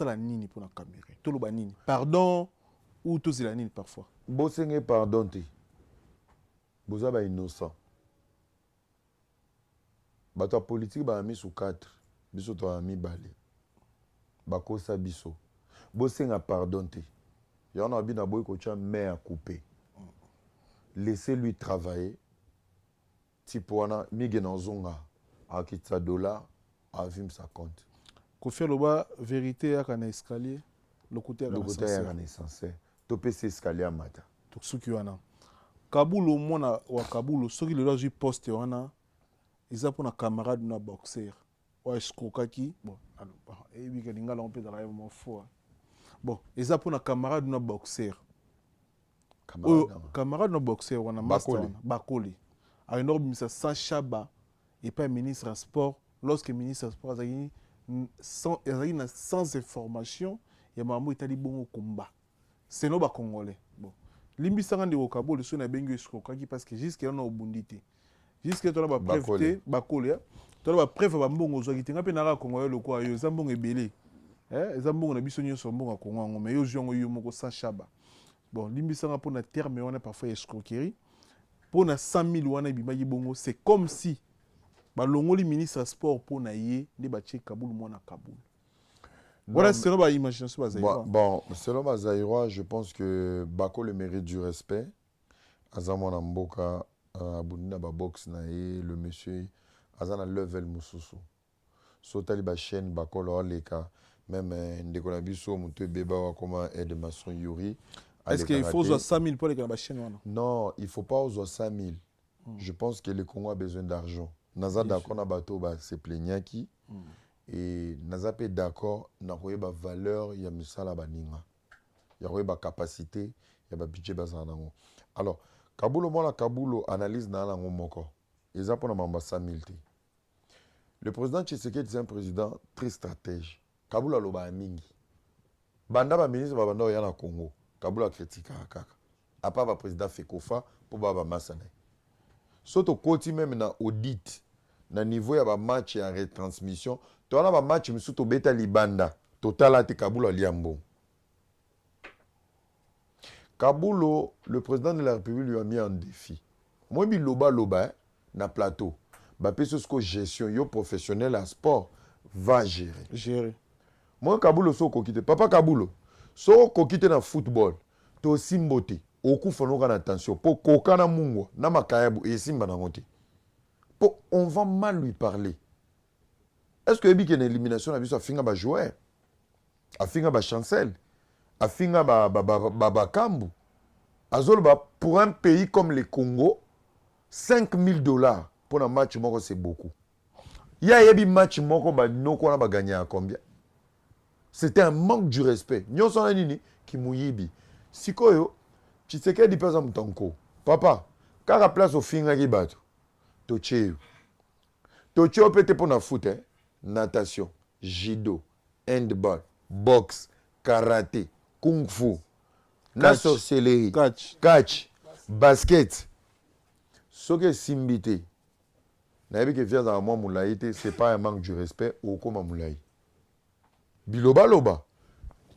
B: la nini pour la caméra. Tout le nini. Pardon ou tout la nini parfois.
A: Bossenge pardon te. Boza ba innocent. Bato politique ba mis sous 4. Biso to ami balé. Bakosa biso. Bosenga pardon te. Yana bi na boy ko tia main à couper. Laissez-lui travailler. Tipwana migena zonga akitsa dollar. Avim ça compte.
B: Kofi loba vérité à un escalier, le côté à
A: un essentiel. Topé c'est escalier à mata.
B: Donc ce qui wana. Kaboul au mona wa Kaboul, ce qui le loge poste wana, ils a pour un camarade na boxeur. Ou escrokaki, bon, et bien que l'ingala on peut dans la mon foi. Bon, ils a pour un camarade na boxeur. Camarade na boxeur wana master Bakoli. A une ordre ça sans chaba et pas ministre sport. Lorsque le ministre des Sports a sans information, il y a maman qui a dit bon combat. C'est nos Congolais. Bon. Limbi sangande au Kabo le son a bengu escroquerie parce que jusqu'à on a obundité. Jusqu'à toi la preuve Bakole. Toi la preuve ba mbongo zo kitinga pe na Congolais le quoi yo zambongo ebele. Zambongo na biso nyonso mbongo Congo mais yo jongo yo moko sans chaba. Bon, limbi sanga pour na terme on a parfois escroquerie. Pour na 100 000 wana bimaki bongo, c'est comme si balongoli ministre sport pour naïe ne batie Kaboul mona Kaboul. Voilà, selon ma imagination bazaïrois.
A: Bon, selon bazaïrois, je pense que Bako le mérite du respect. Azamona Mboka abundina ba box naïe le monsieur azana level mususu. Sotali ba chaîne Bako lo leka même ndekona biso mutu beba wa koma aide maçon Yuri.
B: Est-ce qu'il faut 100 000 pour les la chaîne wana?
A: Non, il faut pas aux 100 000. Je pense que le Congo a besoin d'argent. Naza d'accord na bato ba se plaignaki et naza pe d'accord na koyeba valeur ya misala baninga. Ya koyeba capacité ya ba budget bazanango. Alors, Kabulo mona Kabulo analyse na lango moko. Eza pona mamba 100 000 te. Le président Tshisekedi c'est un président très stratège. Kabulo aloba mingi. Banda ba ministre ba banda ya na Congo. Kabulo a critiqué kaka. A part ba président Fekofa pour ba masana. Soto koti même na audit na niveau ya ba match ya retransmission to na ba match misuto beta libanda total te Kabulo liambo. Kabulo, le président de la République lui a mis en défi. Moi bi loba na plateau. Ba peso sko gestion yo professionnel à sport va gérer. Moi Kabulo so kokite papa Kabulo so kokite na football to simbote okufa no kana attention po kokana mungo na makayabu e simba na ngote. On va mal lui parler. Est-ce que il y a une élimination à finga ba joueur, à finga ba chancel, à finga ba kambu. Azolba pour un pays comme le Congo, $5,000 pour un match moko c'est beaucoup. Il y a un match moko ba noko na ba gagner à combien? C'était un manque du respect. Nyon son nini ki muyibi. Sikoyo, tu sais qu'elle dit pas en tanko. Papa, quand la place au finga ki bato, toche. Toche peut être pour na foot, hein? Natation, judo, handball, boxe, karaté, kung fu, la sorcellerie, catch, basket. Ce que simbité, n'ayez que faire dans moi moulaïté, c'est pas un manque du respect au comme moulaï. Biloba loba,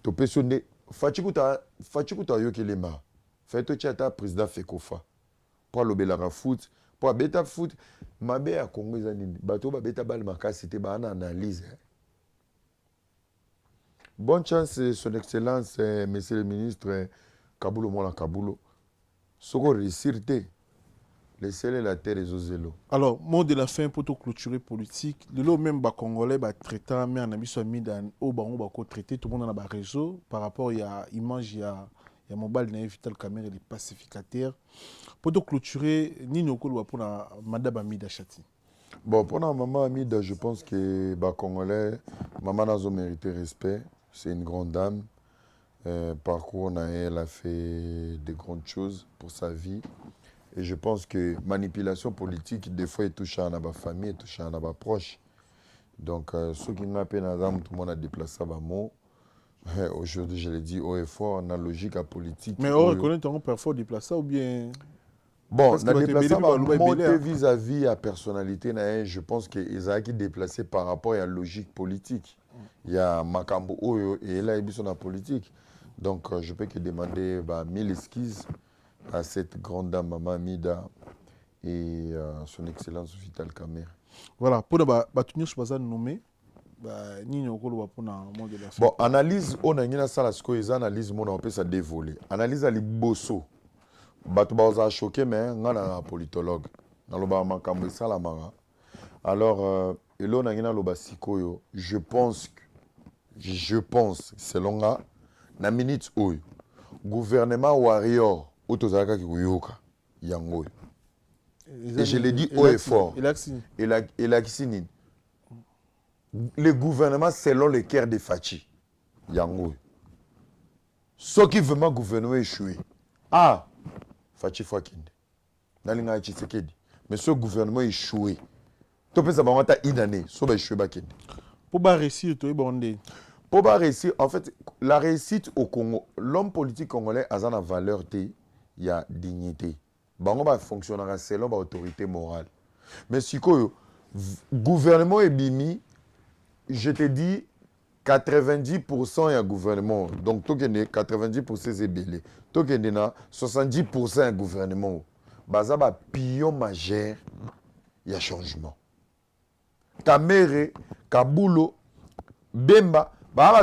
A: to pesonne, fachikuta yokelema, fait tchata président Fekofa, pour le foot, pour beta foot, ma bé à Congo zanini, bato ba beta bal makasi te ba analyse. Bonne chance, son excellence, monsieur le ministre Kabulo Mola Kabulo. Soko réussir te. Laissez-les la terre et osez-le.
B: Alors, mot de la fin pour tout clôturer politique. Le lot même bas congolais bas traitant, mais en avis mis dans au bas on va traiter tout le monde dans le réseau par rapport il y a image il y a mobile na vital caméra les pacificateurs. Pour tout clôturer ni nous quoi pour la madame Amida Chati.
A: Bon pour la maman Amida, je pense que bas congolais maman n'a pas mérité respect. C'est une grande dame. Parcours elle a fait de grandes choses pour sa vie. Et je pense que manipulation politique, des fois, elle touche à ma famille, elle touche à ma proche. Donc, ceux qui m'appellent Adam, tout le monde a déplacé à mot. Aujourd'hui, je l'ai dit haut et fort, on a logique à politique.
B: Mais on reconnaît ton parfois déplacé ou bien.
A: Bon, on a déplacé à vis-à-vis à personnalité, je pense qu'ils ont été déplacés par rapport à la logique politique. Il y a Makambo Oyo et là, il y a la politique. Donc, je peux que demander 1000 esquisses à cette grande dame, Maman Amida, et son excellence Vital Kamer.
B: Voilà, pour le je pas nommé.
A: Bon, analyse, on a une analyse, on peut ça dévoler. Analyse à l'Ibosso. Batouba a choqué, mais on a un politologue. Alors, je pense, selon la minute où gouvernement warrior, et je l'ai dit haut et fort. Le gouvernement selon le cœur de Fachi. Yango. Ce qui veut gouvernement échoué. Ah, Fachi Fouakinde. Nalinga Tshisekedi. Mais ce gouvernement échoué. Tu peux savoir une année, ça va échouer Bakinde.
B: Pour réussir, tu es bondé.
A: Pour réussir, en fait, la réussite au Congo, l'homme politique congolais a une valeur, il y a dignité. On va fonctionner selon l'autorité morale. Mais si le gouvernement est bimi, je te dis 90% est un gouvernement. Donc, 90% c'est belé. 70% est un gouvernement. Baza ba pion majeur, il y a changement. Kamere, Kabulo, Bemba,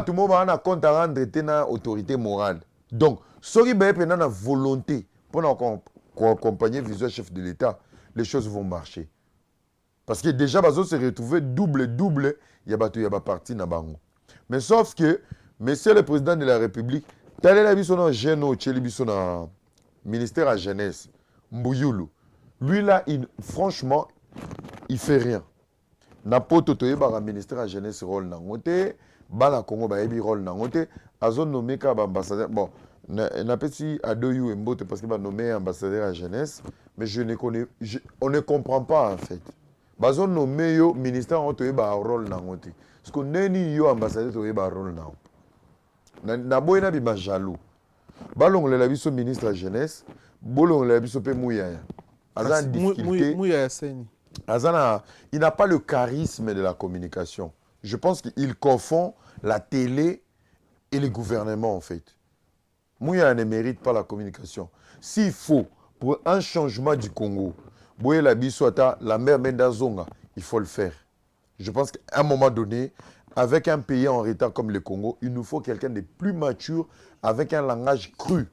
A: tout le monde a un compte à rendre une autorité morale. Donc, ce qui est une volonté pour accompagner le visuel chef de l'État, les choses vont marcher. Parce que déjà, ils se retrouver double, il y a parti dans bango. Mais sauf que, monsieur le président de la République, tel est la jeune au ministère de la Jeunesse, Mbouyulu. Lui là, franchement, il fait rien. N'importe quoi, ministère de la Jeunesse rôle nangote, bala Congo ba ebi rôle nangote, azo nommé comme ambassadeur. Bon, n'a pas si Adoyou Mbote parce qu'il va nommer ambassadeur à la jeunesse, mais on ne comprend pas en fait. Bazo nommé yo ministère on te ba rôle nangote. Parce que neni yo ambassadeur to ba rôle nango. Na boyna bi ba jaloux. Balong le la biso ministre de la jeunesse, bolong le la biso pe mouyaya. Azan difficulté.
B: Mouyaya seni.
A: Azana, il n'a pas le charisme de la communication. Je pense qu'il confond la télé et le gouvernement, en fait. Mouya ne mérite pas la communication. S'il faut, pour un changement du Congo, Boye la Biswata, la mère Mendazonga, il faut le faire. Je pense qu'à un moment donné, avec un pays en retard comme le Congo, il nous faut quelqu'un de plus mature, avec un langage cru,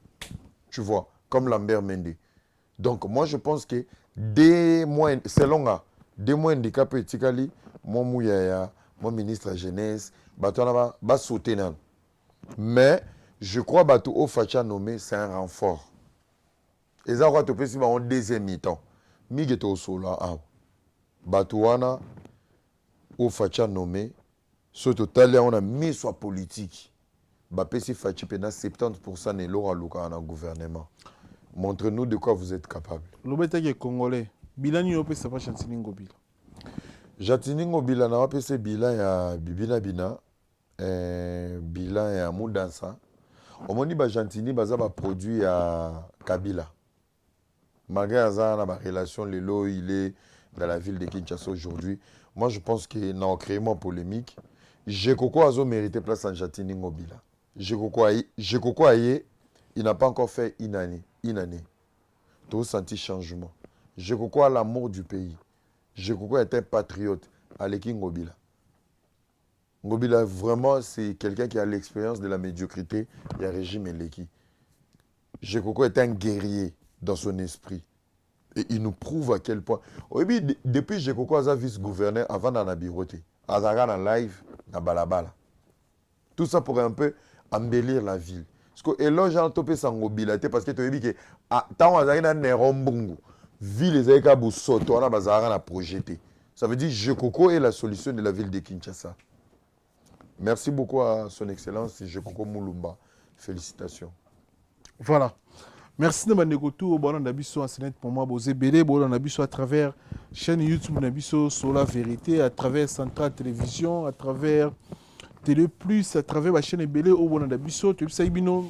A: tu vois, comme Lambert Mende. Donc, moi, je pense que des mois, selon des mois handicapés, Tikali, mon Mouyaya, mon ministre de la jeunesse, bato va sauter nan. Mais je crois que bato au facha nommé, c'est un renfort. Et ça, on peut en deuxième mi-temps. Migeto sola ah. Bato wana au facha nommé, ce total on a mis sur politique. Bapesi fachi pendant 70% de l'eau à le gouvernement. Montrez-nous de quoi vous êtes capable.
B: L'obéta qui est congolais. Bilan n'y a pas ça pas Chantini Ngobila.
A: Jatini Ngobila n'a pas fait bilan ya Bibina Bina, bilan ya Moudansa. Au moment où Jantini baza ba produit à Kabila. Malgré ça, la relation Lelo, il est dans la ville de Kinshasa aujourd'hui. Moi, je pense qu'il y a un crément polémique. Jekoko a mérité place en Jatini Ngobila. Jekoko Aye, il n'a pas encore fait une année. Tu as senti changement. Jekoko a l'amour du pays. Jekoko est un patriote. Aleki Ngobila. Ngobila, vraiment, c'est quelqu'un qui a l'expérience de la médiocrité. Il y a régime Eleki. Jekoko est un guerrier dans son esprit. Et il nous prouve à quel point. Oui, depuis Jekoko a vice-gouverneur avant d'en abiroter. Azara en live, dans Balabala. Tout ça pour un peu embellir la ville. Parce que éloge en topé sans Ngobila, parce que tu as dit que tant que tu as Nerombungu, ville les Aïkabou Soto, on a bazara à projeter. Ça veut dire que Jekoko est la solution de la ville de Kinshasa. Merci beaucoup à son excellence Jekoko Moulumba. Félicitations.
B: Voilà. Merci de m'anégoto. Bon, on a vu sur Internet pour moi, Bosé Bélé. Bon, on a vu à travers chaîne YouTube, on a vu sur la vérité, à travers Centrale Télévision, à travers Télé Plus, à travers la chaîne Bélé. Oh, bon, on a vu sur tu sais, bino.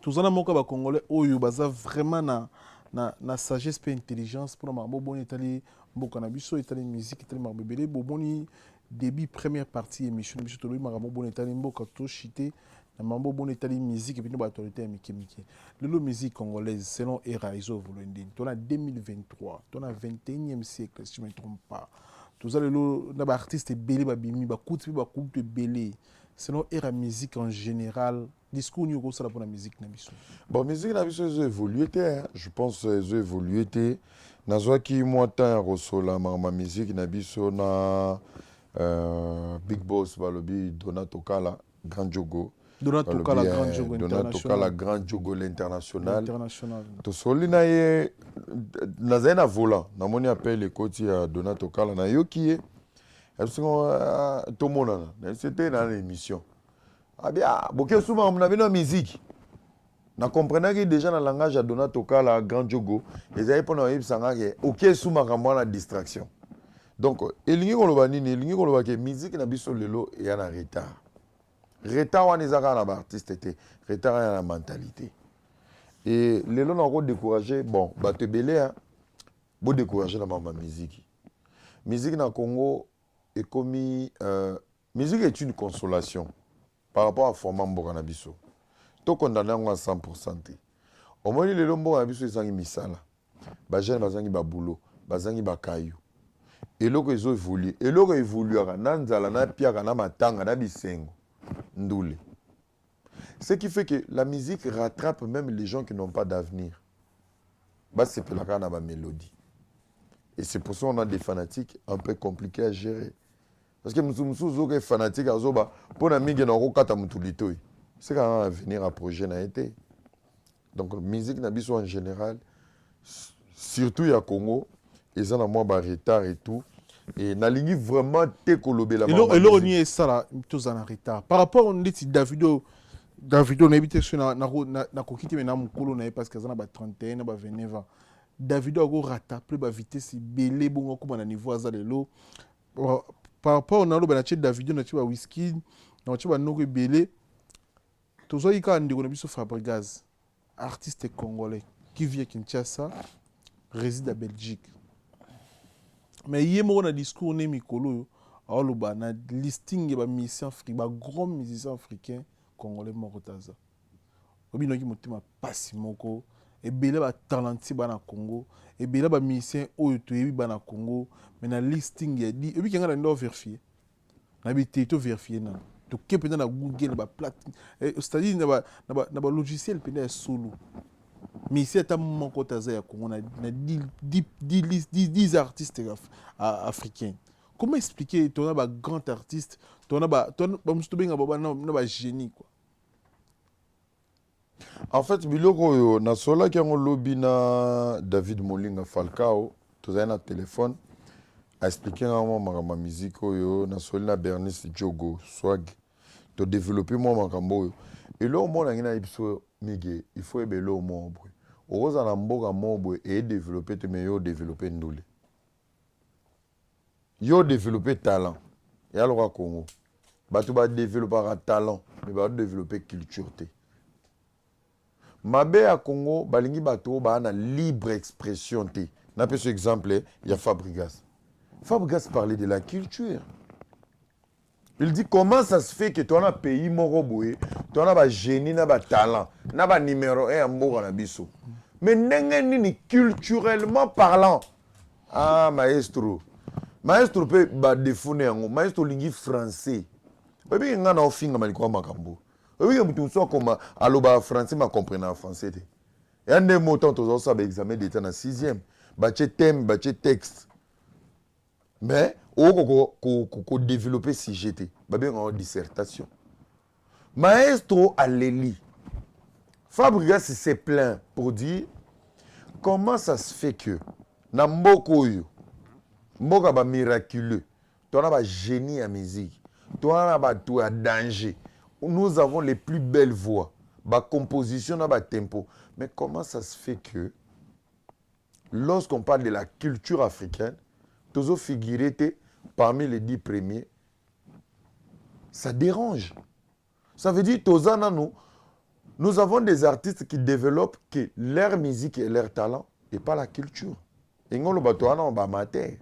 B: Tous en amont comme Congolais, oh, yo, baza vraiment na sagesse et intelligence pour ma bon Italie, bon cannabis, Italie musique, Italie marbe Bélé, bon début première partie émission, émission tout le monde bon Italie, bon quand chité. Mambo bon Italie musique et puis nous autorité américaine. Le musique congolaise selon era iso volondine. On a 2023, on a 21e siècle si je ne me trompe pas. Tous les artistes belé babimi ba coupe belé. Selon era musique en général, discours nous ko sala pour la musique na biso.
A: Bon musique na biso a évolué je pense ils ont évolué nazwa ki moi temps rosola ma musique na biso na Big Boss balobi Donato Kala Grand Jogo.
B: Donato Kala Grand Jogo
A: International. Grand Jogo l'international. To solina ye nazena volant. Na moni appelle les côtés à Donato Kala na yo qui est. Tout le monde c'était dans l'émission. Ah bien, boké souvent on avait une musique. Na comprenant que déjà dans le langage à Donato Kala Grand Jogo, ils avaient pour nous yeb sanga que OK souma kamwa la distraction. Donc elingi koloba nini, elingi koloba que musique na biso lelo et en retard. Retard on est à l'artiste était retard à la mentalité et les gens ont découragé bon bah te belé hein bon découragé dans ma musique dans Congo est commis musique est une consolation par rapport à format mbokana biso to condamné à 100% au moins les lombo na biso ezangi misala ba jeune bazangi ba boulot bazangi ba kayu et loko ezo évoluer et loko évoluera na nzala na piaka na matanga na bisengo Ndoulé. Ce qui fait que la musique rattrape même les gens qui n'ont pas d'avenir. Bah, c'est pour la canne à ma mélodie. Et c'est pour ça qu'on a des fanatiques un peu compliqués à gérer. Parce que nous sommes fanatiques à Zoba. Pour nous, nous avons un peu c'est quand même venir à projet n'a été. Donc, la musique n'a pas en général, surtout il y a Congo, ils ont un moins de retard et tout. Et nalingi vraiment te kolobé la
B: maman. Et là on y est ça là, tous en retard. Par rapport on dit Davido on habité sur na kokiti mais na mukolo na parce que ça na ba 31 na ba 29 ans. Davido a go rattrapé ba vitesse belé bon comme na niveau za lelo. Par rapport on a lo ba na Davido na ba whisky, na ba noko belé. Tozo yika ndiko na biso Fabregas, artiste congolais qui vit à Kinshasa, réside à Belgique. Mais hier on a discours né mikolo aloba na listing ba musiciens africains ba gros musiciens africains congolais mokotaza obino ki motima pasi moko e belé ba talenti ba na Congo e belé ba musiciens oyo to yebi ba na Congo mais na listing ya di ebi kenga ndo vérifier na bi to vérifier na to kepe na Google ba plate c'est-à-dire na ba logiciel pena solo. Mais si tu as mon côté à Congo, on a 10 artistes africains. comment expliquer ton as grand artiste, ton as génie quoi.
A: En fait, biloko yo na sola ki yango lobi na David Molinga Falcao, tozali na téléphone, a expliqué vraiment ma musique yo na soli na Bernice Diogo Swag, to développer moi makambo yo. Et là au monde ngina ibiso mige, il faut ebelo mo boy. Oza na mboka mo boy et développer te meilleur développer ndule. Yo développer talent. Ya lo Congo. Ba tu ba développer talent, mais ba développer culture te. Mabe à Congo, balingi bato ba na libre expression te. Na pe ce exemple, il y a Fabregas. Fabregas parlait de la culture. Il dit comment ça se fait que tu as un pays moroboué, tu as un génie, un talent, un numéro 1 en mboka na biso. Mais nini culturellement parlant. Ah maestro. Maestro peut ba défouner en maestro lingi français. Obi nga na ofinga maliko makambo. Oui, tout ça comme aloba français m'a compris en français. Et un des mots tant aux autres examen d'état en 6e. Baché thème, baché texte. Mais au développer si j'étais, babé en dissertation. Maestro Aléli. Fabregas s'est plaint pour dire comment ça se fait que na mboko yo mboka ba miraculeux, toi na ba génie à musique, toi na ba tout à danger. Nous avons les plus belles voix, ba composition na ba tempo. Mais comment ça se fait que lorsqu'on parle de la culture africaine, Tozo figuré parmi les 10 premiers, ça dérange. Ça veut dire Tozana nous avons des artistes qui développent que leur musique et leur talent et pas la culture. Et nous le batoana on mater.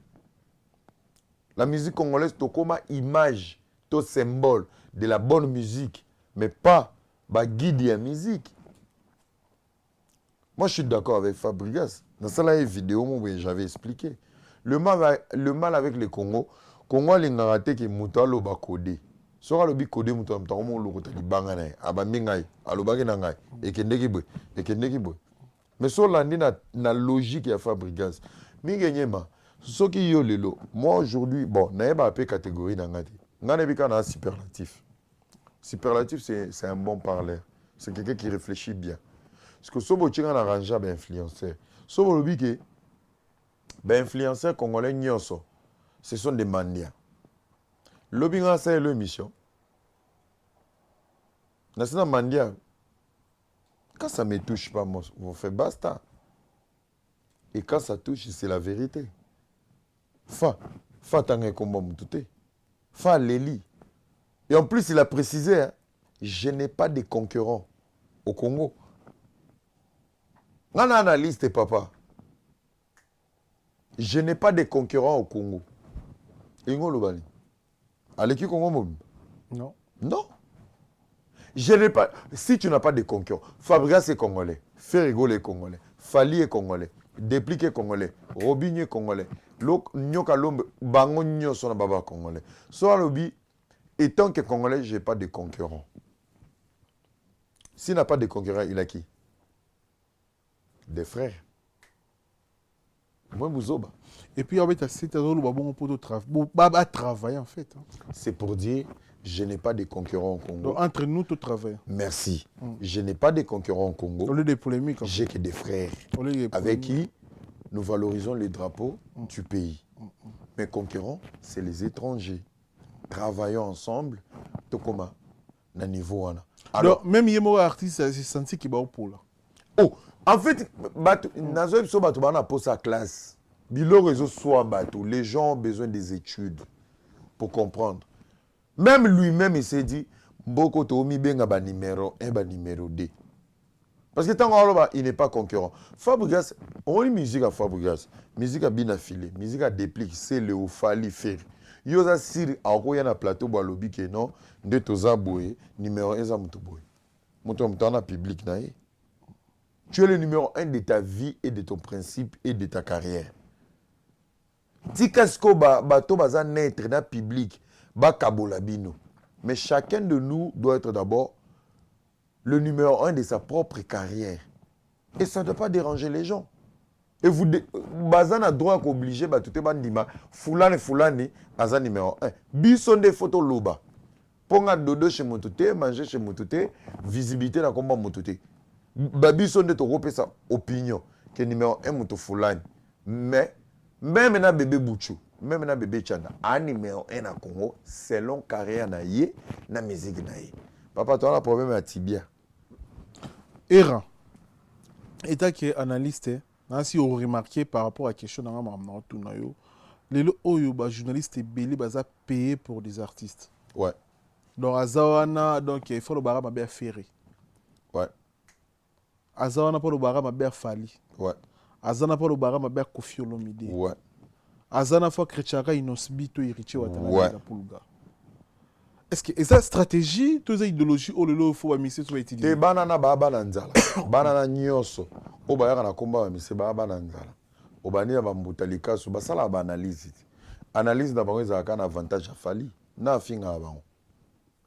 A: La musique congolaise tokoma image, to symbole de la bonne musique, mais pas ba guide la musique. Moi je suis d'accord avec Fabregas. Dans cette vidéo j'avais expliqué. Le mal avec le Congo les ngaraté qui muta lo ba codé. Sora lo bi codé muta mta mo lo ko tali bangana aba mingai alo ba na ngai e kendeki boy. Mais sur landi na logique ya Fabregas. Mingenyema soki yo lelo. Moi aujourd'hui bon na ba pe catégorie na ngati. Ngana bi kana superlatif. Superlatif c'est un bon parleur. C'est quelqu'un qui réfléchit bien. Parce que sobo tchinga na ranja ba influenceur. Sobo lo bi ke ben influenceurs congolais nyonso, ce sont des mandias. L'obinga c'est l'émission. Nasina mandia. Quand ça me touche pas, moi, on fait basta. Et quand ça touche, c'est la vérité. Fa tangé komba mutute. Fa Léli. Et en plus, il a précisé, hein, je n'ai pas de concurrents au Congo. On a analyste, papa. Je n'ai pas de concurrents au Congo. Ingo Lobali. Allez, qui Congo Mob?
B: Non.
A: Non. Je n'ai pas. Si tu n'as pas de concurrents, Fabregas est congolais, Ferrigo est congolais, Fali est congolais, Déplique est congolais, Robinho est congolais, Nyoka Lombe, Bango Nyoso na baba congolais. Soit Lobi, étant que congolais, je n'ai pas de concurrents. S'il n'a pas de concurrents, il a qui? Des frères. Moi, Mouzoba.
B: Et puis, en fait, c'est travailler en fait.
A: C'est pour dire, je n'ai pas de concurrents au Congo.
B: Donc, entre nous, tout travail.
A: Merci. Je n'ai pas de concurrents au Congo.
B: Au lieu de polémiques.
A: J'ai que des frères avec qui nous valorisons les drapeaux du pays. Mes concurrents, c'est les étrangers. Travaillons ensemble, tout comme à niveau.
B: Alors, même si les artistes, c'est senti qu'il va au pôle.
A: Oh, en fait, pour sa classe. Les gens ont besoin des études pour comprendre. Même lui-même, il s'est dit, beaucoup de gens numéro 1, numéro 2. Parce que tant qu'il n'est pas concurrent. Fabregas, on dit musique à Fabregas, musique à Binafilé, musique à Déplique, c'est le Fali Ferry. Il y a un plateau où il y a non, de Tozaboé, numéro 1, Zamoutoboé. Mouton public. Tu es le numéro 1 de ta vie et de ton principe et de ta carrière. Tikasko bato baza naître dans le public, ba kabolabino. Mais chacun de nous doit être d'abord le numéro 1 de sa propre carrière. Et ça ne doit pas déranger les gens. Et vous bazana droit qu'obligé ba tout bandima fulani aza numéro 1. Bison des photos loba. Ponga dodo chez mototé, manger chez mototé, visibilité na komba mototé. Ba bison de to ça opinion que numéro 1 moto fulani. Mais même na bébé Bouchou, même na bébé Chanda, un numéro 1 na Congo selon carrière na yé na musique na yé. Papa toi la problème à tibia.
B: Era. État qui est analyste, si vous remarquez par rapport à la question de les journalistes belé baza payé pour des artistes.
A: Ouais.
B: Donc azawana donc il faut le bara mabé ferré.
A: Ouais.
B: Azawana pour le bara mabé fali.
A: Ouais.
B: Azana pour le bara mabé Koffi Olomide.
A: Ouais.
B: Azana faut Krechaka inosbito iriche watana
A: ouais.
B: Pulga. Est-ce que cette stratégie, toute cette idéologie, oh le faut amisser soit utiliser.
A: Te banana baba nanzala. Banana nyoso. O bayaka na komba ba mise baba nanzala. O bani ba mbutalika so basala ba analyse. Analyse na bango ezaka na avantage afali. Na finga bango.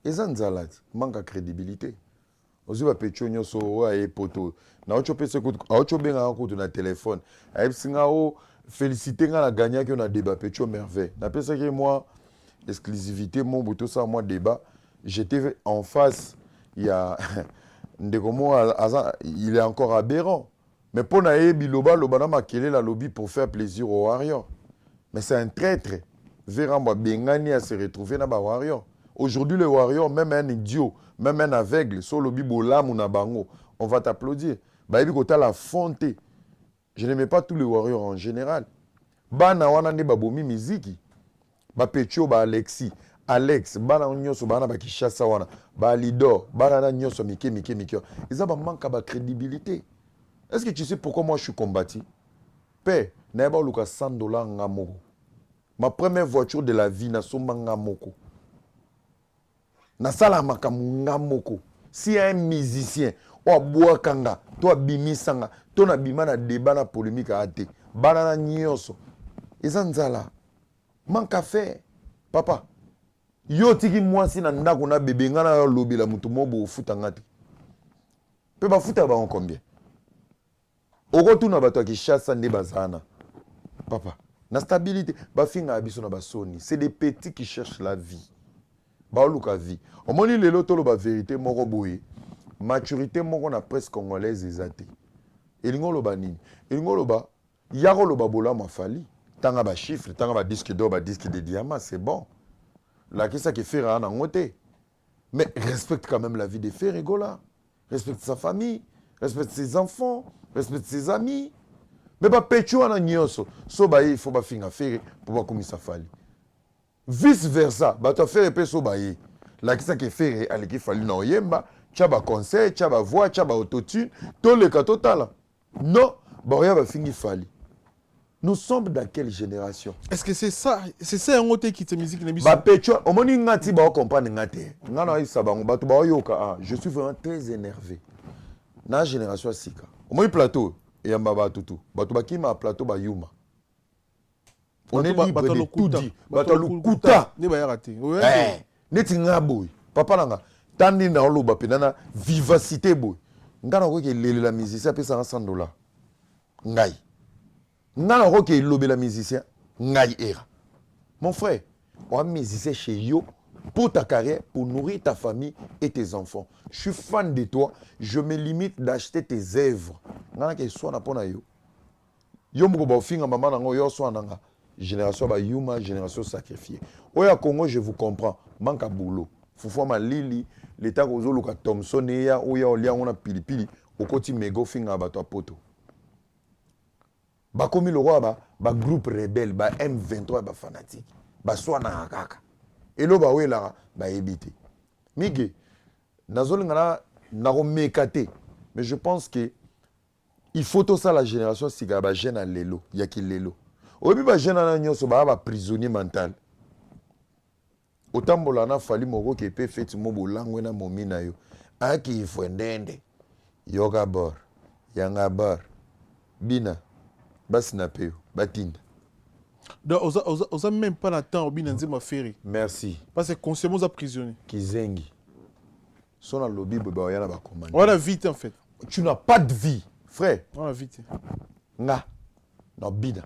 A: Eza nzala manque crédibilité. Ozi ba pecho nyoso wa e poto. Na ocho pese ko ocho benga ko na téléphone. Ayeb singa o féliciter nga la gagner que on a débat pecho merveille. Na pese que moi exclusivité, mon bouton ça, moi débat. J'étais en face, il y a il est encore aberrant. Mais pour naïe biloba, l'obana m'a kellé la lobby pour faire plaisir aux Warriors. Mais c'est un traître. Veramba Bengani à se retrouver dans les Warriors. Aujourd'hui, les Warriors, même un idiot, même un aveugle, sur le lobby bolam ou nabango, on va t'applaudir. Bah, il y a la fonte. Je n'aimais pas tous les Warriors en général. Bana wana ne babomi miziki. Ba Pecho, ba Alexis, Alex, bana nyoso bana ba Kishasa wana, ba Lidor, bana na nyoso mike. Ils ont manque de crédibilité. Est-ce que tu sais pourquoi moi je suis combattu? Père, na ba luka $100 ngamoko. Ma première voiture de la vie na somba ngamoko. Na sala makamu ngamoko. Si un musicien o boa kanga, to bimisanga, to na bima na débat na polémique ate, bana na nyoso. Ezanzala. Manque à faire. Papa. Yo tiki mwasi na ndako na bébé ngana yo lobi la mutu mobo futa ngati. Pe ba futa ba on combien? Oko tuna bato ki chassa nde bazana. Papa. Na stabilité, ba finga abiso na basoni. C'est des petits qui cherchent la vie. Ba luka vie. O moni lelo tolo ba vérité moko boye. Maturité moko na presse congolaise ezate. Elingo loba nini? Elingo loba yaro loba bola ma fali. Tanga ba chiffre, tanga ba disque d'or, ba disque de diamant, c'est bon. Là, qu'est-ce qui fait rien en côté? Mais respecte quand même la vie des Ferregola. Respecte sa famille, respecte ses enfants, respecte ses amis. Mais pas pécho en agnoso. So ba il faut ba finga faire pour pas comme ça fali. Vice versa, ba to faire pe so ba yi. Là, qu'est-ce qui fait aller qui fali na oyemba, tchaba conseil, tchaba voix, tchaba autotune, tout le cas total. Non, ba rien ba fingi fali. Nous sommes dans quelle génération?
B: Est-ce que c'est ça un autre qui te musique na biso?
A: Ba pecho, o moni ngati ba comprendre ngate. Ngana isa bango batu ba yoka. Je suis vraiment très énervé. Na génération sika. O moni plateau et mbaba tutu. Batu ba kima plateau ba yuma. On est libre de tout dire. Batu lukuta.
B: Ne ba yarate.
A: Eh, neti ngaboy. Papa nanga. Tandi na oloba penana vivacité boy. Ngana ko ke lele la musique ça peut $100. Ngai. Nana roke lobé la musicien, ngai era. Mon frère, on a musicien chez yo pour ta carrière, pour nourrir ta famille et tes enfants. Je suis fan de toi, je me limite d'acheter tes œuvres. Nana ke soit na pona yo. Yo moko ba finga mama nango yo soit nanga. Génération ba yuma, génération sacrifiée. Oya Congo, je vous comprends, manque à boulot. Fufua ma lili, l'état ko zoluka Thompson ya oya olia on a pilipili, okoti mego finga ba to poto. Ba komi le roi ba groupe rebelle ba M23 ba fanatique ba swana kaka elo ba wela ba ebité mige nazolinga na romekate mais je pense que il faut tout ça la génération siga ba jeune à lelo ya ki lelo obi ba jeune na nyoso ba prisonnier mental otambola na fali moko ke pe feti mo bolangwe na momina yo aki ifwendende yoga bor yanga bar bina Basnapeo, Batinda.
B: Donc, on n'a même pas le temps de ma ferry.
A: Merci.
B: Parce que consciemment, on a prisonnier.
A: Kizengi. Son a lobby, on a
B: vite en fait.
A: Tu n'as pas de vie, frère.
B: On a vite.
A: Nga. na bina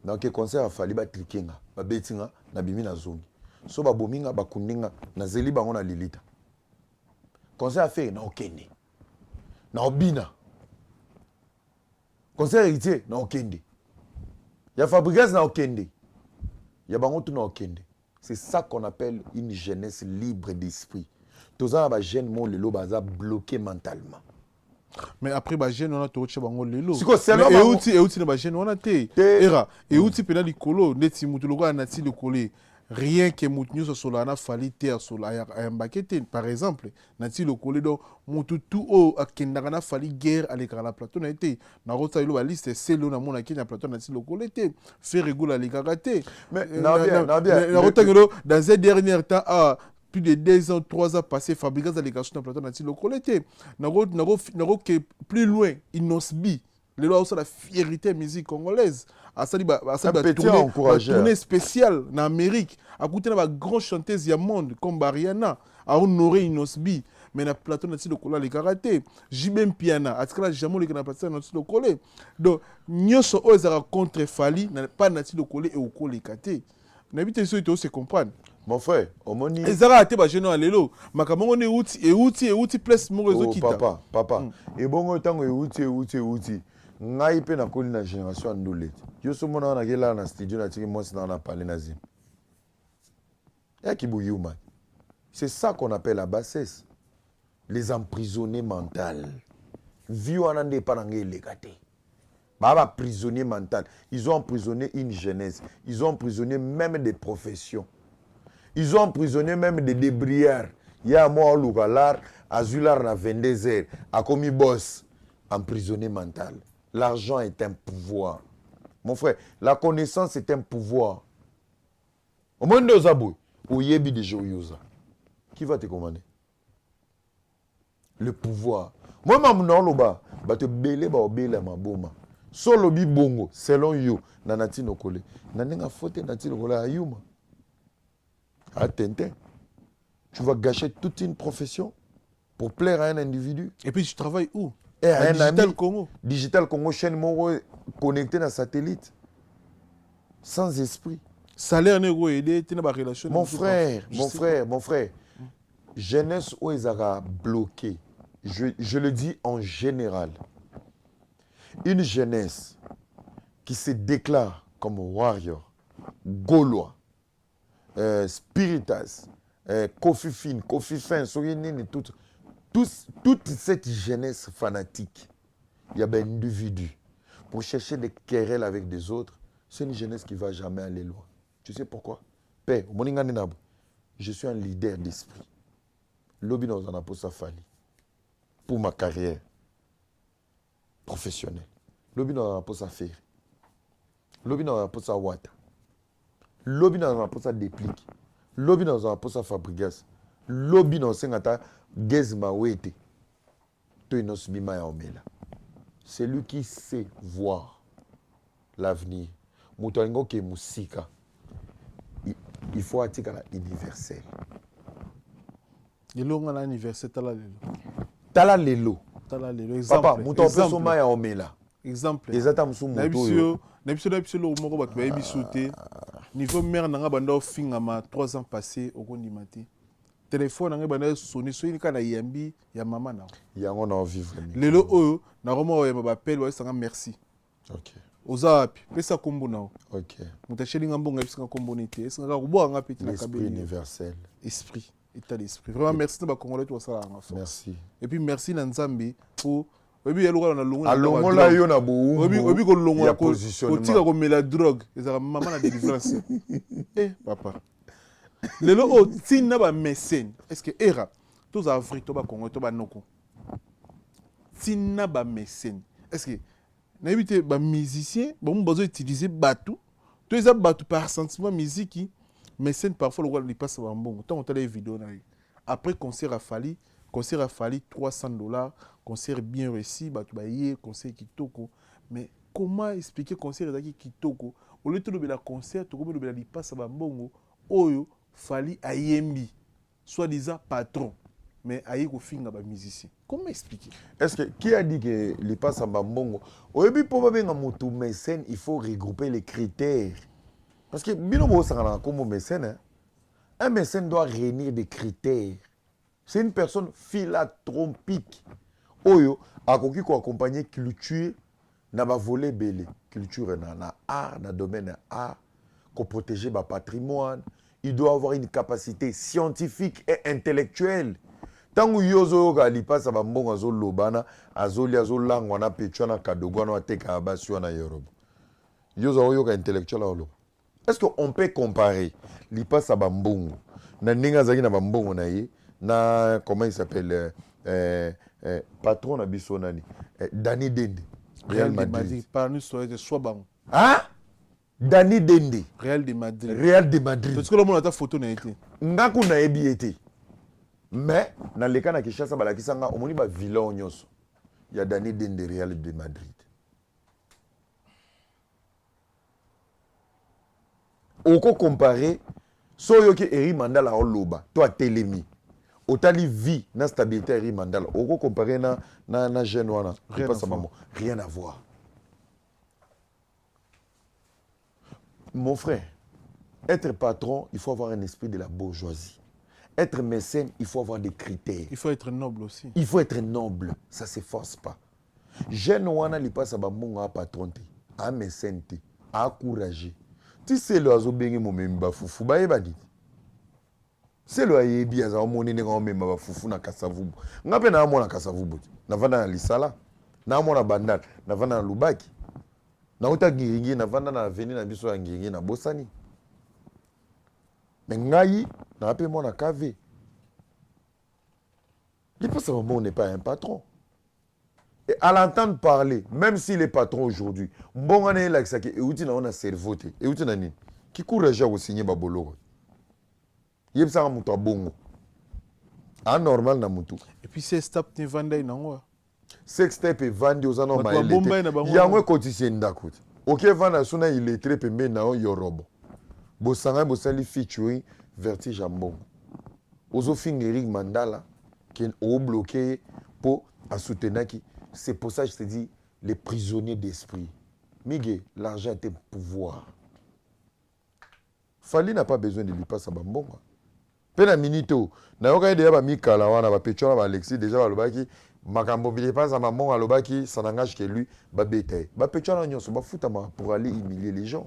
A: na ke concert afali ba cliquinga ba betinga na bimi na zongi so ba bominga ba kundinga na zeli bango na lilita concert affaire na okende na obina concert héritier na okende ya Fabregas na okende ya bango tout na okende. C'est ça qu'on appelle une jeunesse libre d'esprit. Tous les jeunes sont bloqués mentalement.
B: Mais après, les jeunes ont été bloqués.
A: C'est là.
B: Rien que Moutniou Solana Falite à Solaya par exemple, Nati le collé donc Moutou au Kendagana Fali guerre à l'écran la plateau n'a été. Narota Ilo liste c'est le Namon à Kenya plateau Nati le collé té. Fait réguler à l'écaraté. Mais Narota dans ces derniers temps, plus de 2 ans, 3 ans passés, Fabrikas à l'écran sur plateau Nati le collé té. Naro que plus loin, Inosbi. Les lois aussi la fierté musique congolaise. À ça, tournée spéciale en Amérique. À côté de la grande chanteuse du monde comme Bariana, à honorer Inosbi. Mais na plateau nati le coller les karaté. Jibem piana. À ce que là jamais les canapés nati le coller. Donc nyoso oezara contre Fali n'a pas nati le coller et au coller kate. N'habite ça il se comprendre.
A: Mon frère, omoni.
B: Ezara ate ba jeune alelo. Makamongo ne outi plus mon réseau qui
A: Papa. Et bon autant outi. Ngai pe na koli na génération ndolete. Yo so mona na gela na studio na tiki monsi na parler nazi. Ya kibuyuma. C'est ça qu'on appelle la bassesse. Les emprisonnés mentaux. Vie wana nde pa ngai lekate. Baba prisonnier mental. Ils ont emprisonné une jeunesse. Ils ont emprisonné même des professions. Ils ont emprisonné même des débrouillards. Il y a moi Lugalar, Azular na 22 heures, a commis boss, emprisonné mental. L'argent est un pouvoir. Mon frère, la connaissance est un pouvoir. Au moins de Zabou, ou Yebi de Joyosa. Qui va te commander? Le pouvoir. Moi, je vais te belé, ma boma. Solo bi bongo, selon you, nanati no kole. Nanenga fote nati no kole ayuma. Attends. Tu vas gâcher toute une profession pour plaire à un individu.
B: Et puis tu travailles où?
A: Digital Congo. Digital Congo, chaîne Moro connectée à satellite. Sans esprit.
B: Salaire n'est aidé, tu n'as pas relation.
A: Mon frère. Jeunesse où ils ont bloqué. Je le dis en général. Une jeunesse qui se déclare comme warrior, gaulois, spiritas, Kofi Fin, toute cette jeunesse fanatique, il y a des individus pour chercher des querelles avec des autres. C'est une jeunesse qui ne va jamais aller loin. Tu sais pourquoi? Père, je suis un leader d'esprit. Lobby dans un aposa fali pour ma carrière professionnelle. Lobby dans un aposa faire. Lobby dans un aposa wata. Lobby dans un aposa déplique. Lobby dans un aposa Fabregas. Lobby dans un Gezma Wete. C'est lui qui sait voir l'avenir. Moutoingo qui est musika. Il faut attirer universel.
B: Il y a l'université
A: Tala lelo.
B: Exemple.
A: Papa, mouton peut soma ya omela.
B: Exemple.
A: Ezata musu moto.
B: N'abisolo moko bato bayebi sauter. Niveau mère nanga banda fingama 3 ans passés au kondimati. Téléphone nanga banda sonner soyi kana yambi ya mama na.
A: Yango na vivre.
B: Lelo oyo na roma oyo ba appel wa sanga merci.
A: OK.
B: Ozapi pesa kombo na.
A: OK.
B: Mutacheli ngambo pesa kombo nité. Est-ce nga kubo nga petit na kabeli.
A: Esprit universel.
B: Esprit. État d'esprit. Vraiment merci na Congolais tout ça là.
A: Merci.
B: Et puis merci na Nzambi pour obi yaloka na longo.
A: Alongola yo na bo.
B: Obi ko longo
A: ya positionnement.
B: Ko tika ko mela drogue. Ezaka maman na délivrance. Papa. Lelo o tina ba mécène. Est-ce que era tous Afrique to ba Congo to ba noko. Tina ba mécène. Est-ce que na éviter ba musicien, ba mo besoin utiliser batou. To eza batou par sentiment musique. Mécène parfois le roi lui passe en bon. Tant on t'a les vidéos après concert a fallu $300, concert bien réussi, bah tu vas y concert kitoko. Mais comment expliquer concert qui kitoko? Au lieu de le concert, tu peux le passe en bon. Oyo fali ayembi, soi-disant patron. mais aïe ko finga ba musicien. Comment expliquer?
A: Est-ce que qui a dit que les passe à Bambongo? Au début, pour bien un mécène, il faut regrouper les critères. Parce que binobo ça comme mécène, hein? Un mécène doit réunir des critères. C'est une personne philanthropique. Oyo a koki ko accompagner culture na ba voler belé. Culture na art, na domaine art, ko protéger ba patrimoine. Il doit avoir une capacité scientifique et intellectuelle. Tangu yozo ga lipasa ba mbongo azo lobana, azoli azo langwa na pechwana kadogwana ateka abasyo na Europe. Yozo oyo ga intellectuel olo. Est-ce qu'on peut comparer lipasa ba mbongo na ninga zaki na ba mbongo na ye na comment il s'appelle patron na biso nani Dani Dende
B: Real de Madrid. Par nous soit de Swabang.
A: Ah Dani Dende
B: Real de Madrid.
A: Real de Madrid.
B: Parce que le monde a ta photo na été.
A: Ngaku na ebi été. Mais dans le cas na Kinshasa balakisanga omoni ba vilain nyonso. Ya Dani Dende Real de Madrid. Oko comparer soyo ke Eri Mandala oloba toi telemi. Otali vie na stabilité Eri Mandala. Oko comparer na jeune wana. Rien à voir. Mon frère, être patron, il faut avoir un esprit de la bourgeoisie. Être mécène, il faut avoir des critères.
B: Il faut être noble aussi.
A: Il faut être noble. Ça ne s'efforce pas. Jeune wana li passe ba monga a patron te, a mécène te, a encouragé. Tu sais le azo bengi mo memba fufu ba yebadi. C'est le ayebi aza omoni ne ngao memba fufu na kasavubu. Ngape na amona kasavubu. Na vanda na lisala. Na amona bandal, na vanda na lubaki. Na uta ngiringi na vanda na veni na biso ya ngiringi na bosani. Mais ngai na ape mona kave. Il peut savoir bon n'est pas un patron. Et à l'entendre parler, même s'il est patron aujourd'hui, bon on est là que ça qui outi na on a cerveau te. Et outi na ni qui courage au signer babolo. Yeb ça muto bongo. Anormal na mutu.
B: Et puis c'est stop ne vanda inango.
A: Sextape et vandi aux anos maëlé. Yangwe kotisi ndakut. OK vanda suna il est très pembe na yorobo. Bosanga bosali featuring Vertige Ambongo. Ozo fingeri Mandala qui est bloqué pour à soutenir qui. C'est pour ça que je te dis les prisonniers d'esprit. Miguel, l'argent est un pouvoir. Fali n'a pas besoin de lui passer à Bambonga. Pena minito, na yoka ide ba Mikala wana ba Pechola ba Alexis déjà ba lobaki makambo bile pas à Bambonga lobaki ça n'engage que lui ba bete. Ba Pechola nyonso ba futama pour aller humilier les gens.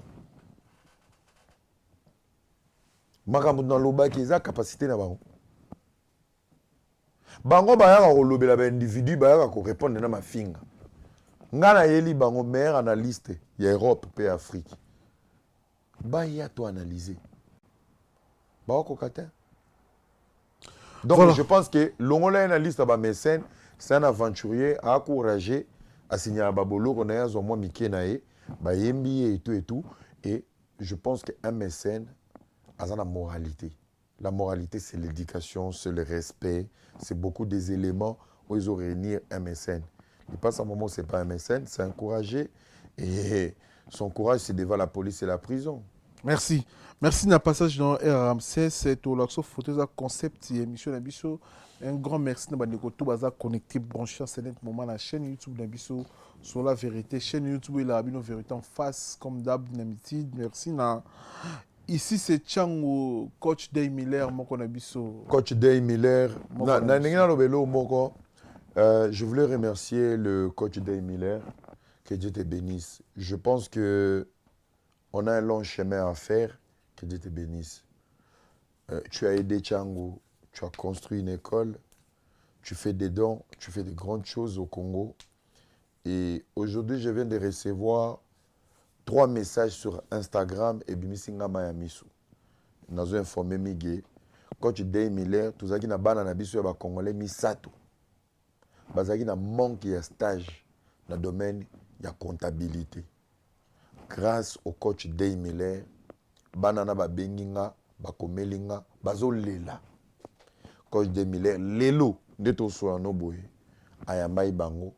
A: Makambo na lobaki za capacité na bango. Bango bayaka kolobela ba individu bayaka ko répondre na mafinga. Ngana yeli bango meilleur analyste ya Europe pe Afrique. Baya to analyser. Ba ko kata. Donc voilà. Je pense que l'ongolais analyste ba mécène, c'est un aventurier à encourager à signer à Babolo qu'on a zo moi Miké naé, ba yembi et tout et je pense qu'un mécène a la moralité. La moralité, c'est l'éducation, c'est le respect, c'est beaucoup des éléments où ils ont réuni un mécène. Il passe un moment où ce n'est pas un mécène, c'est encouragé. Et son courage, c'est devant la police et la prison.
B: Merci. Merci d'un passage dans RMC. C'est au Laxo Photos Concept et émission d'Abisso. Un grand merci de Bandekoto Baza connecté, branché en ce moment la chaîne YouTube d'Abisso sur la vérité. Chaîne YouTube, il a une vérité en face, comme d'hab, d'habitude. Merci. Ici, c'est Tchango, coach Day Miller, Moko Nabiso.
A: Coach Day Miller. Je voulais remercier le coach Day Miller. Que Dieu te bénisse. Je pense que on a un long chemin à faire. Que Dieu te bénisse. Tu as aidé Tchango. Tu as construit une école. Tu fais des dons. Tu fais de grandes choses au Congo. Et aujourd'hui, je viens de recevoir 3 messages sur Instagram et Bimisinga Mayamisu. Nous avons informé Miguel. Coach Day Miller, tout ça qui n'a pas na biso ya ba Congolais misato. Bazaki na manque de stage dans le domaine de la comptabilité. Grâce au coach Day Miller, banana ba benginga, ba komelinga, bazo lela. Coach Day Miller, lelo ndeto so no boye. Ayambai bango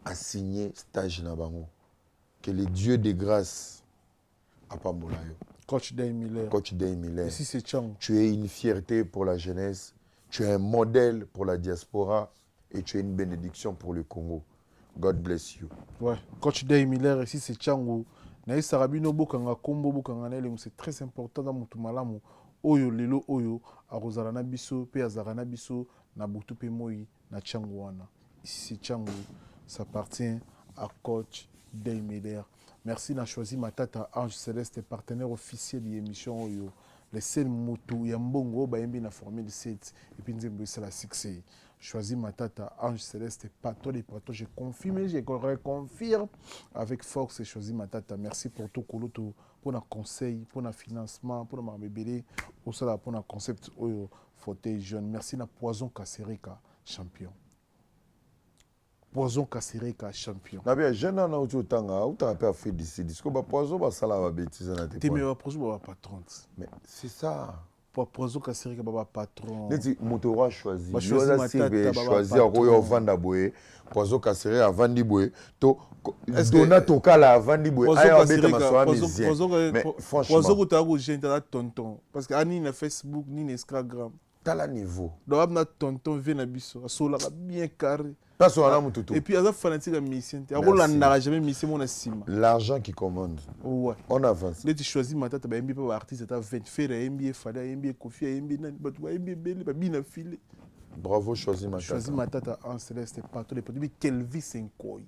A: a signé stage na bango. Que le Dieu de grâce a pas moulayo.
B: Coach Day Miller.
A: Coach Day Miller.
B: Ici c'est Tchang.
A: Tu es une fierté pour la jeunesse. Tu es un modèle pour la diaspora et tu es une bénédiction pour le Congo. God bless you.
B: Ouais, coach Day Miller ici c'est Tchango. Naïs Sarabino Bokanga Kombo Bokanga Nelem, c'est très important dans Mutumalamu. Oyo lelo oyo arozarana biso pe azarana biso na butu pe moi na Tchango wana. Ici c'est Tchango, ça appartient à coach Day Miller. Merci na choisi Matata Ange Céleste, partenaire officiel de l'émission Oyo. Les seuls motos Yambongo Bayembi na Formule 7 et puis Nzembo c'est la succès. Choisi Matata Ange Céleste, patron des plateaux. Je confirme, je reconfirme avec force et choisi Matata. Merci pour tout Koloto, pour nos conseils, pour nos financement, pour nos bébés, pour nos concept Oyo fauteuil jeune. Merci na Poison Kasereka champion. Poison Kasereka champion.
A: Nabia jeune na auto tanga, ou t'as pas fait d'ici disco ba poison ba sala ba bêtise na te.
B: T'es meilleur projet ba patron.
A: Mais c'est ça.
B: Pour Poison Kasereka ba patron.
A: Neti moto choisi.
B: Ba choisi Matata
A: choisi Royo vanda boye. Poison Kasereka avandi boye. To dona tokala avandi boye. Aya beta masoa musicien. Mais franchement.
B: Poison ta go gente da tonton parce que ani na Facebook ni na Instagram.
A: T'as niveau.
B: Donc na tonton vient na biso, sola bien carré.
A: Et
B: puis, il y a fanatique de mission. Il y a jamais mission.
A: L'argent qui commande.
B: Ouais.
A: On avance.
B: Là, tu choisis ma tête, tu as un artiste, tu as 20 faire, MBA, Fada, MBA, Kofi, MBA, MBA, bien filé.
A: Bravo, choisis ma tête.
B: Choisis ma tête en céleste, partout les produits. Kelvis Senkoi.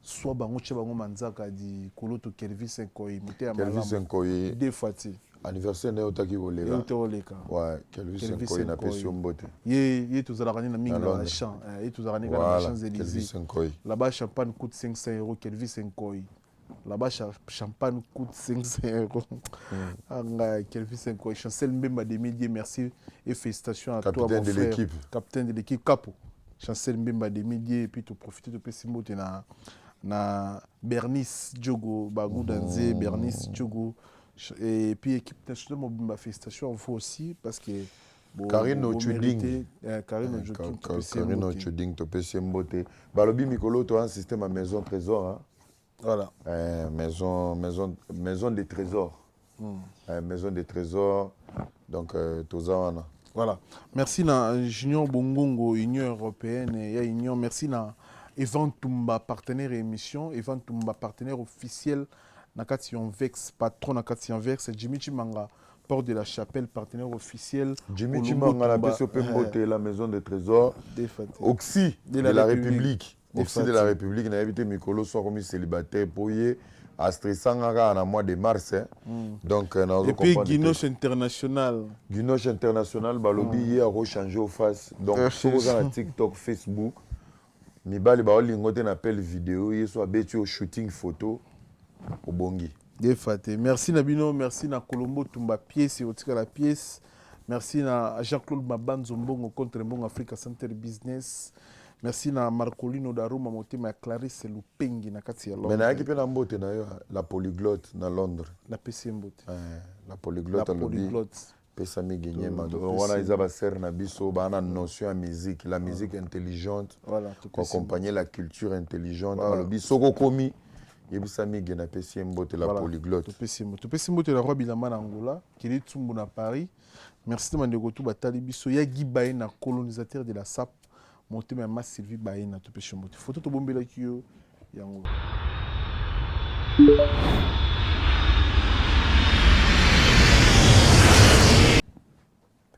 B: Soit bango chebango manzaka di Koloto Kelvis Senkoi.
A: Kelvis Senkoi.
B: Deux fois.
A: Anniversaire ne otaki oleka. Ouais, Kelvis Senkoi na pesio mbote.
B: Ye tu zalakani na mingi na champ. Ye tu zalakani na Champs-Élysées. Là-bas champagne coûte 500 €. Kelvis Senkoi. Là-bas champagne coûte 500 €. Kelvis Senkoi. Chancel Mbemba Demidier, merci et félicitations à toi mon frère. Capitaine de l'équipe Capo. Chancel Mbemba Demidier et puis tu profites de pesio mbote na Bernice Djogo Bagou Danze, Bernice Djogo. Et puis équipe nationale, ma félicitation à vous aussi parce que
A: Karine Ochuding,
B: Karine
A: Ochuding, tu peux s'emboter. Balobi Mikolo, tu as un système à maison trésor.
B: Voilà.
A: Maison des trésors. Maison des trésors. Donc, Tozawana.
B: Voilà. Merci à Junior Bongongo, Union européenne et Union. Merci à Evan Toumba, partenaire émission. Evan Toumba, partenaire officiel. Nakati Vex, patron Nakati Vex, Jimmy Chimanga, Port de la Chapelle, partenaire officiel.
A: Jimmy Chimanga, la la maison de trésor. Oxy de la République. Oxy de la République, n'a évité Mikolo soit remis célibataire pour y Astrisanga en mois de mars. Donc,
B: et puis Guinoche International.
A: Guinoche International, Balobi a rechangé au face. Donc, sur TikTok, Facebook, Mibali Baoli Ngote n'appelle vidéo, il soit bêtu au shooting photo. Au Bongi.
B: Merci Nabino, merci na Colombo Tumba pièce et Otika la pièce. Merci na Jean-Claude Mabanzo Mbongo contre Mbongo Africa Center Business. Merci na Marcolino Daruma Motema Clarisse Lupengi na kati ya Londres.
A: Mais na qui peut na mbote na yo la polyglotte na Londres.
B: La PC mbote.
A: La polyglotte à lobby. Pesa mi gagné mando. Wana izaba ser na biso ba na notion à musique, la musique intelligente.
B: Voilà,
A: pour accompagner la culture intelligente. Lobby soko komi. Yebisami gena pesi mbote la polyglotte.
B: Tu pesi mbote la roi bilama na Angola, qui est tumbu na Paris. Merci de mandego tu batali biso ya gibaye na colonisateur de la SAP. Monté ma Sylvie Baena tu pesi mbote. Photo to bombela kiyo yango.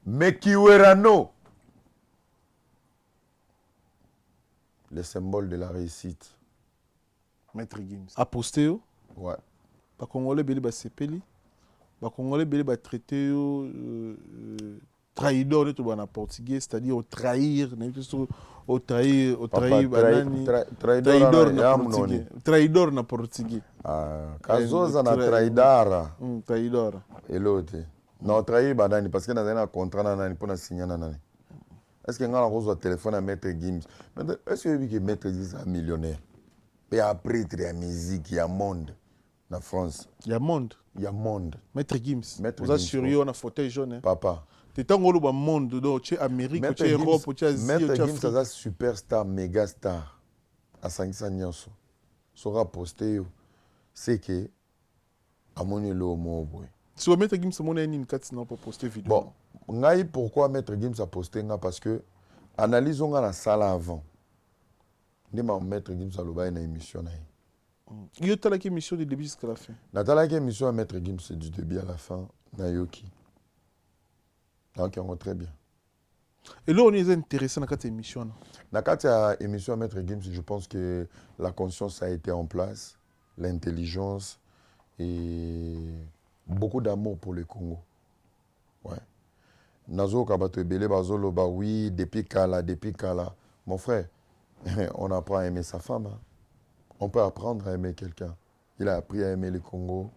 A: Mekiwerano. Le symbole de la réussite.
B: Maître Gims. Aposteo.
A: Ouais.
B: Ba Congolais beli ba sepeli. Ba Congolais beli ba traité traidor to ba na portugais, c'est-à-dire au trahir, au trahir banani. Traidor na portugais. Traidor na portugais.
A: Ah, kazoza na traidara.
B: Traidor.
A: Elote. Non, trahir banani parce que na un contrat na nani pour na signer na nani. Est-ce que ngala reçoit téléphone à Maître Gims? Mais est-ce que Maître Gims est un millionnaire? Il y a prêtre, il y a musique, il y a monde. En France.
B: Il y a monde.
A: Il y a monde.
B: Maître Gims. Vous êtes sérieux, on a fauteuil jaune.
A: Papa.
B: Tu es dans le monde, tu es Amérique, tu es Europe, tu es Asie.
A: Maître Gims, c'est un superstar, méga star. À Sangisa Nyonso. Sera posté, c'est que, à mon élo,
B: Si vous mettez Gims, mon une carte pour poster vidéo.
A: Bon, ngai pourquoi Maître Gims a posté nga parce que analysons la salle avant. Ni ma Maître Gims a loba une émission na.
B: Il y a une émission du début jusqu'à la fin.
A: Natala qui émission à Maître Gims du début à la fin na yoki. Donc on très bien.
B: Et là on est intéressé dans cette émission.
A: Dans cette émission à Maître Gims, je pense que la conscience a été en place, l'intelligence et beaucoup d'amour pour le Congo. Ouais. Nazo Kabato Ebele Bazolo, bah oui, depuis Kala. Mon frère, on apprend à aimer sa femme. Hein. On peut apprendre à aimer quelqu'un. Il a appris à aimer le Congo,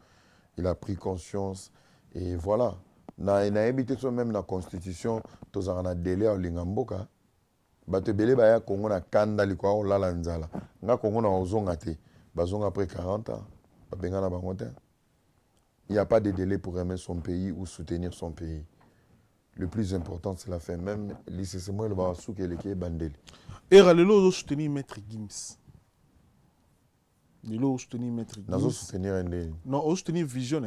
A: il a pris conscience et voilà. Na habité même la constitution, tous en a délai au Lingamboka. Bato Ebele Baya Congo na kanda likwa o la nzala. Nga Congo na ozonga te. Bazonga après 40 ans. Babenga na bangote. Il n'y a pas de délai pour aimer son pays ou soutenir son pays. Le plus important, c'est la fin. Même c'est moi le Barassou qui est bandel.
B: Et Ralelo soutenir Maître Gims. Lelo soutenir Maître Gims.
A: Nazo soutenir un.
B: Non, soutenir Vision.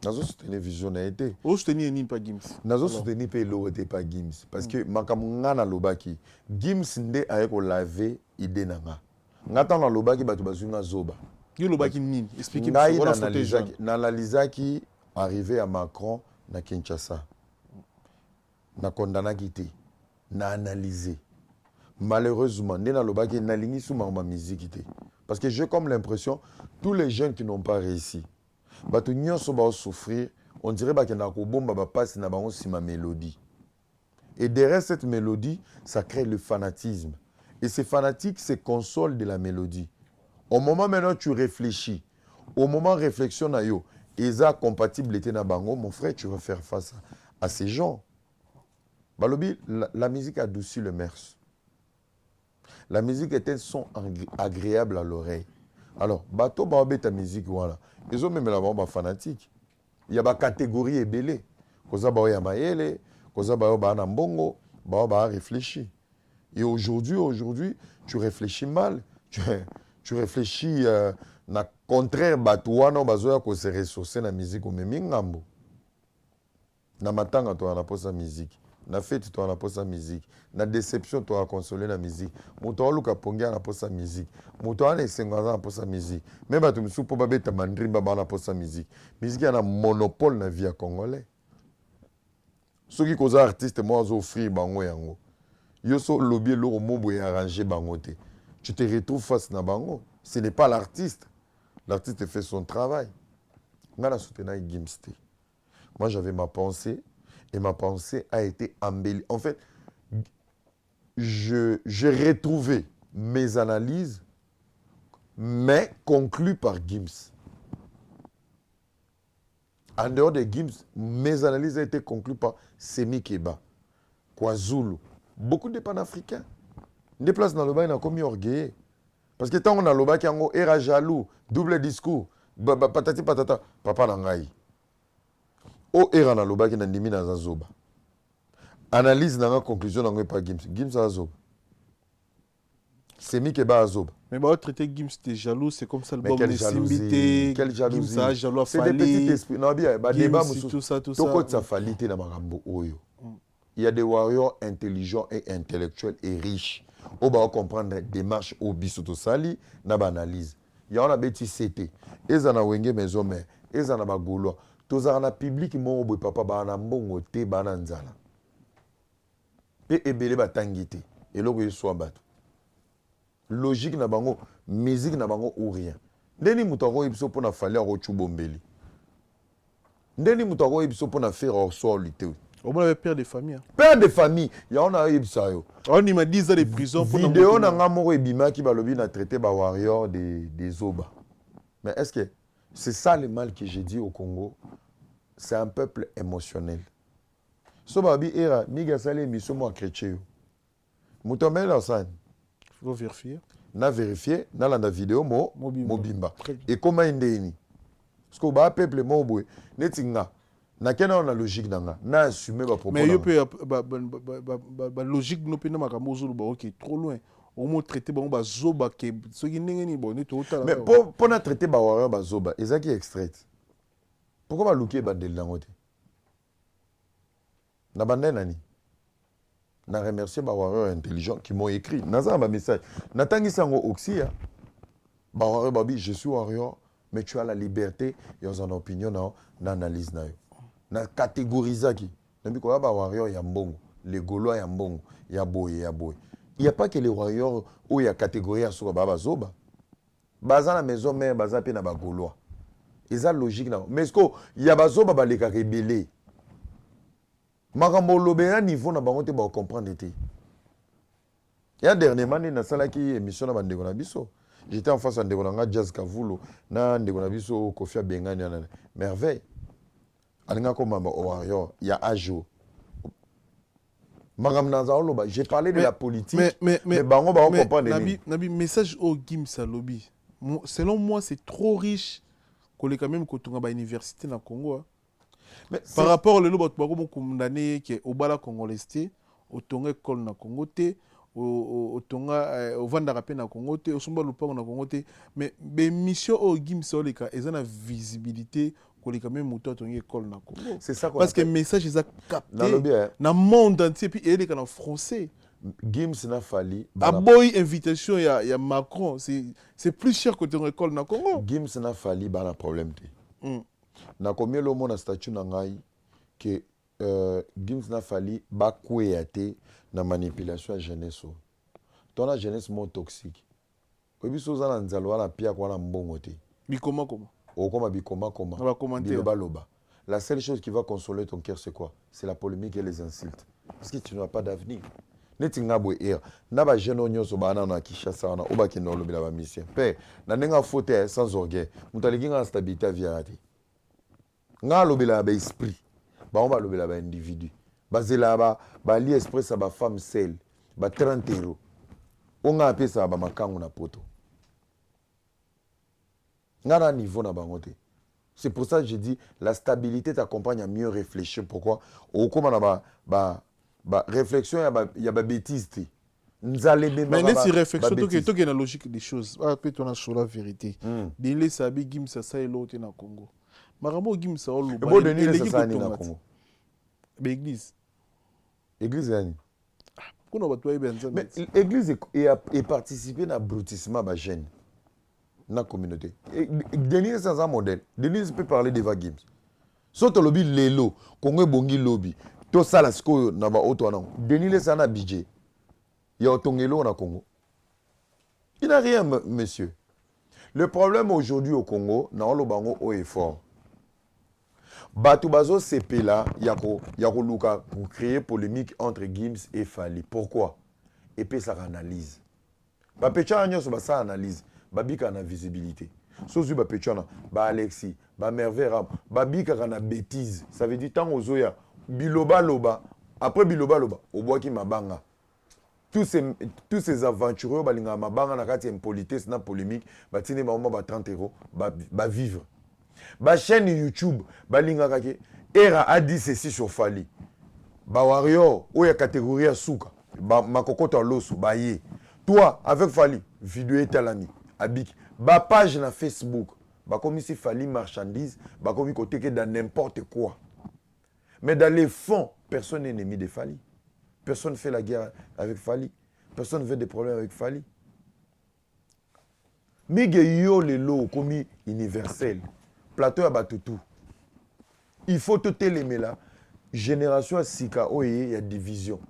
A: Nazo soutenir Vision a été.
B: Soutenir Nin pas Gims.
A: Nazo soutenir Pelo était pas Gims. Parce que Makamanga na lobaki. Gims nde a ko laver idée nanga. Ngata na lobaki batu bazunga zoba.
B: Yo lobaki Nin. Expliquez-moi.
A: N'analysaki arrivé à Macron na Kinshasa. Na condamnaki te. Na analysé. Malheureusement, na lobaki na lingi sous ma musique te. Parce que j'ai comme l'impression tous les jeunes qui n'ont pas réussi. Batu nyonso ba souffrir, on dirait ba kena ko bomba ba passe na bango si ma mélodie. Et derrière cette mélodie, ça crée le fanatisme. Et ces fanatiques se consolent de la mélodie. Au moment maintenant tu réfléchis, au moment réflexion na yo, eza compatibilité na bango, mon frère, tu vas faire face à ces gens. Balobi, la musique adoucit le mers. La musique est un son agréable à l'oreille. Alors, bato baobe ta musique, voilà. Ils ont même la bombe fanatique. Il y a des catégories ébélées. Koza bao ya maele, koza bao ba na mbongo, bao ba réfléchir. Et aujourd'hui, tu réfléchis mal. Tu réfléchis na contraire batouana bazoya ko se ressourcer na musique ou même ngambo. Na matanga to na posa musique. Na fête to na posa musique. Na déception to a consoler la musique. Moto luka pongia na posa musique. Moto ana esengaza na posa musique. Même batu msu po babeta mandrimba ba na posa musique. Musique a monopole na vie congolais. Soki koza artiste moi zo offrir bango yango. Yo so lobby lo mobo et arranger bango te. Tu te retrouves face na bango. Ce n'est pas l'artiste. L'artiste fait son travail. Ngala soutenir Gims te. Moi j'avais ma pensée. Et ma pensée a été embellie. En fait, j'ai retrouvé mes analyses, mais conclues par Gims. En dehors de Gims, mes analyses ont été conclues par Semi Keba, KwaZulu, beaucoup de panafricains. Des places dans le bas, ils ont commis orgueil. Parce que tant qu'on a le bas qui est jaloux, double discours, patati patata, papa nangai. O era na loba ki na ndimi na zazoba. Analyse na conclusion na pas Gims. Gims a zoba. Semi Keba a zoba.
B: Mais bah traiter Gims t'es jaloux, c'est comme ça le
A: bon quelle jalousie. Quelle jalousie.
B: Gims a jaloux.
A: C'est des petits esprits. Non bien, bah débat
B: tout ça.
A: Toko tsa falite na makambo oyo. Il y a des warriors intelligents et intellectuels et riches. On va comprendre démarche au bisoto sali na ba analyse. Il y a on a beti CT. Ezana wenge maison mais ezana bagolo. Tozara na public mo boy papa ba na mbongo te ba na nzala. Pe ebele batangi te. Eloko yeso bato. Logique na bango, musique na bango ou rien. Ndeni mutako ibiso pona fali a rochubombeli. Ndeni mutako ibiso pona faire hors sol lité.
B: Au moins père de famille.
A: Père de famille, ya on a ibisa yo.
B: On y m'a 10 ans de prison
A: pour vidéo na ngamoko ebima ki balobi na traité ba warrior des Oba. Mais est-ce que c'est ça le mal que j'ai dit au Congo? C'est un peuple émotionnel. Sobabi era miga sale mission moi chrétien. Mutombe la san.
B: Faut vérifier.
A: Na vérifier, na la vidéo mobimba. Et comment indeni? Parce que ba peuple mo boy netinga. Na kena on a logique nanga. Na assumer ba propos.
B: Mais yo peut ba logique no pe na makambo zulu ba OK trop loin. Au moins traiter ba zoba ke ce qui ndenge ni bon ni to.
A: Mais pour na traiter ba warrior ba zoba, ezaki extrait. Pourquoi ba luki bandel nango te? Na bandel nani? Na remercier ba warrior intelligent qui m'ont écrit. Naza ba message. Natangi sango oxia. Ba warrior babi, je suis warrior, mais tu as la liberté et on a une opinion na analyse na yo. Na catégorise qui. Nabi ko ba warrior ya mbongo, les Gaulois ya mbongo, ya boye ya boye. Il y a pas que les warriors où il y a catégorie sur baba zoba. Baza na maison mère baza pe na ba Gaulois. Eza logique na. Mais est-ce que il y a bazoba ba leka rebelle. Makambo lobena niveau na bango te ba comprendre te. Il y a dernièrement na sala qui émission na bandeko na biso. J'étais en face à ndeko na Jazz Kavulo na ndeko na biso Kofia Bengani na merveille. Alinga ko mamba o warrior, il y a ajo. J'ai parlé de la politique, mais bango ba comprendre.
B: Nabi message au Gimsa lobby. Selon moi, c'est trop riche qu'on est quand même quand on a une université na Congo. Mais par rapport au lobby bako condamné qui est au bala congolais, au tonga école na Congo té, au tonga au vanda rapé na Congo té, au somba lupango na Congo té, mais mission au Gimsa oleka ils ont la visibilité qu'on est quand même moto tonga école na Congo. C'est ça parce que message ils a capté dans le monde entier puis il est en français.
A: Gims n'a fallu.
B: A boy invitation il y a Macron, c'est plus cher que ton école na Congo.
A: Gims n'a fallu ba na problème té. Na combien le monde a statut na ngai que Gims n'a fallu ba kouéate na manipulation à jeunesse. Ton la jeunesse mon toxique. Obi soza na nzalo na pia kwa na mbongo té.
B: Mais comment
A: O koma bikoma.
B: On va commenter.
A: Loba. La seule chose qui va consoler ton cœur c'est quoi? C'est la polémique et les insultes. Parce que tu n'as pas d'avenir. Netinga boy air na ba jeune nyonso bana na Kinshasa na oba kino lobela ba mission pe na nenga faute sans orgueil mutaliki nga stabilité viati nga lobela ba esprit ba on ba lobela ba individu bazela ba li esprit sa ba femme seule ba 30 euros on nga pesa ba makangu na poto nga na niveau na bango te. C'est pour ça que je dis la stabilité t'accompagne à mieux réfléchir. Pourquoi au comment ba réflexion il y a bêtise
B: mais si réflexion tout est la logique des choses après on a sur la vérité Denis Sabi Gimsa ça et l'autre na Congo maramo Gimsa olo
A: bon Denis ça ni na Congo
B: l'église
A: yani
B: kuna watu wa benza
A: mais l'église est participé na brutissement ba jeune na communauté Denis c'est un modèle. Denis peut parler de Gims soto lobby lelo Congo bongi lobby tout ça là siko na ba auto na Denis ça na budget il y a tongelo na Congo il n'a rien monsieur. Le problème aujourd'hui au Congo na lo bango au effort batu bazo CP là yako luka pour créer polémique entre Gims et Fally. Pourquoi? Et puis ça analyse ba pecha nyoso ba ça analyse babika na visibilité sozu ba pecha na ba Alexis ba Merveille Ram babika na bêtise ça veut dire tant ozoya biloba loba après biloba loba au bois qui mabanga tous ces aventureux balinga mabanga na kati impolitesse na polémique batine ba ba 30 euros ba vivre ba chaîne YouTube balinga kake era a dit ceci sur Fally ba warrior ou ya catégorie ya souka ba makokota loso ba yé toi avec Fally vidéo etalami abik ba page na Facebook ba comme si Fally marchandise ba comme côté que dans n'importe quoi. Mais dans les fonds, personne n'est ennemi de Fally. Personne ne fait la guerre avec Fally. Personne ne veut des problèmes avec Fally. Mige yo le lo comme universel. Plateau à Batutu. Il faut tout aimer là. Génération à Sika, il y a division.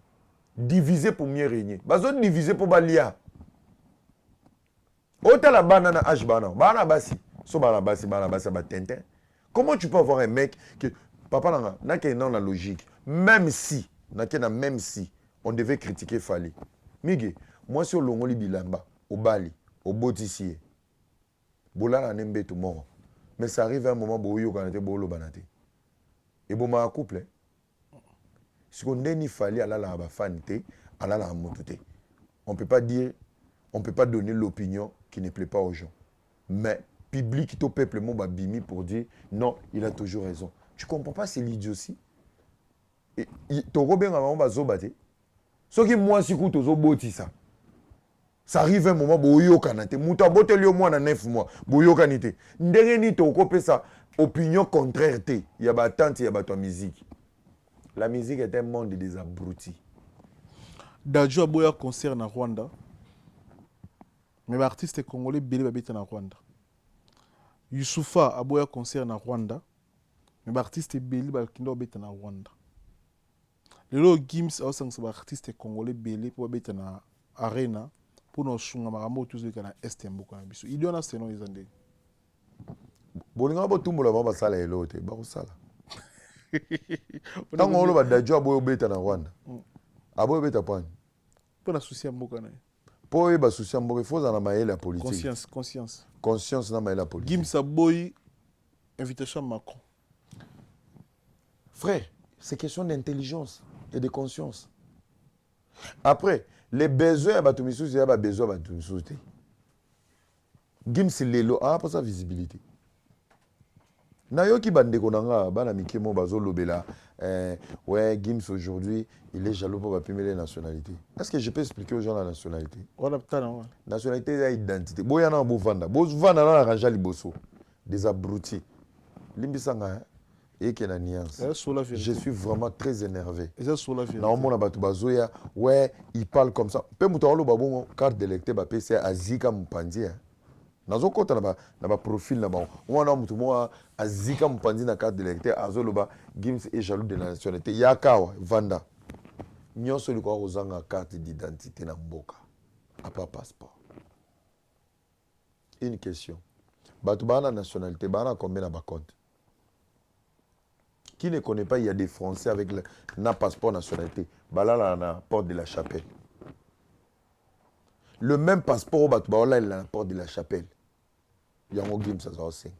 A: Diviser pour mieux régner. Bazo diviser pour balia. Ota la banana H banana. Banana basi. So banana basi ba tintin. Comment tu peux avoir un mec que papa n'a qu'un nom la logique. Même si on devait critiquer Fally. Mige, moi sur l'ongoli bilamba, au Bali, au Botissier. Bola na nembe tout mort. Mais ça arrive à un moment où il y a bolo banate. Et bon ma couple. Si on n'est ni Fally à la fanité, à la montée. On peut pas dire, on peut pas donner l'opinion qui ne plaît pas aux gens. Mais public tout peuple mon babimi pour dire non, il a toujours raison. Tu comprends pas, c'est l'idiotie. Et toko bien avant bazo baté. Ce qui moi si koute zo boti ça. Ça arrive un moment boyo kanate. Muta botelio moi na 9 mois. Boyo kanite. Ndenge ni toko pesa opinion contraire, il y a attente, il y a musique. La musique est un monde des abrutis.
B: Dadjo Aboya concert na Rwanda. Mais l'artiste congolais Bélé Babeta na Rwanda. Youssoufa Aboya concert na Rwanda. Mais l'artiste Bélé Babeta na Rwanda. Lelo Gims a aussi un artiste congolais Bélé pour Babeta na Arena pour nous sunga maramo tous les kana est mboka na biso. Il y en a sinon ils andé.
A: Bolinga bo tumbola ba sala elote ba ko sala. Tango olo ba Dadjo Aboya Beta na Rwanda. Aboya Beta point.
B: Pour la souci mboka na.
A: Pour ba souci mboka il faut en amailler la politique. Conscience na amailler la politique.
B: Gims Aboy invitation Macron.
A: Frère, c'est question d'intelligence et de conscience. Après, les besoins à Batumisou, il y a besoin à Batumisou. Gims Lelo a pas sa visibilité. Nayoki Bandekonanga, Banamikemo Bazolobela, ouais, Gims aujourd'hui, il est jaloux pour appuyer les nationalités. Est-ce que je peux expliquer aux gens la nationalité? Nationalité, c'est l'identité. Boyana Bouvanda. Bouvanda, là, Ranja Liboso. Des abrutis. Limbisanga, et qu'il y a une nuance. Je suis vraiment très énervé. Ouais, il parle comme ça. Peu moutalo babongo carte d'électeur ba PC Azika Mupandi. Nazo kota na ba profil na ba. Wana mutu mo Azika Mupandi na carte d'électeur azoloba Gims est jaloux de la nationalité. Yakawa Vanda. Nyonso liko ozanga carte d'identité na mboka. A pas passeport. Une question. Batu bana nationalité bana combien na ba compte? Qui ne connaît pas, il y a des Français avec le passeport nationalité. Bala la na porte de la chapelle. Le même passeport au Batoubaola, il a la porte de la chapelle. Il y a un Gims à Sing.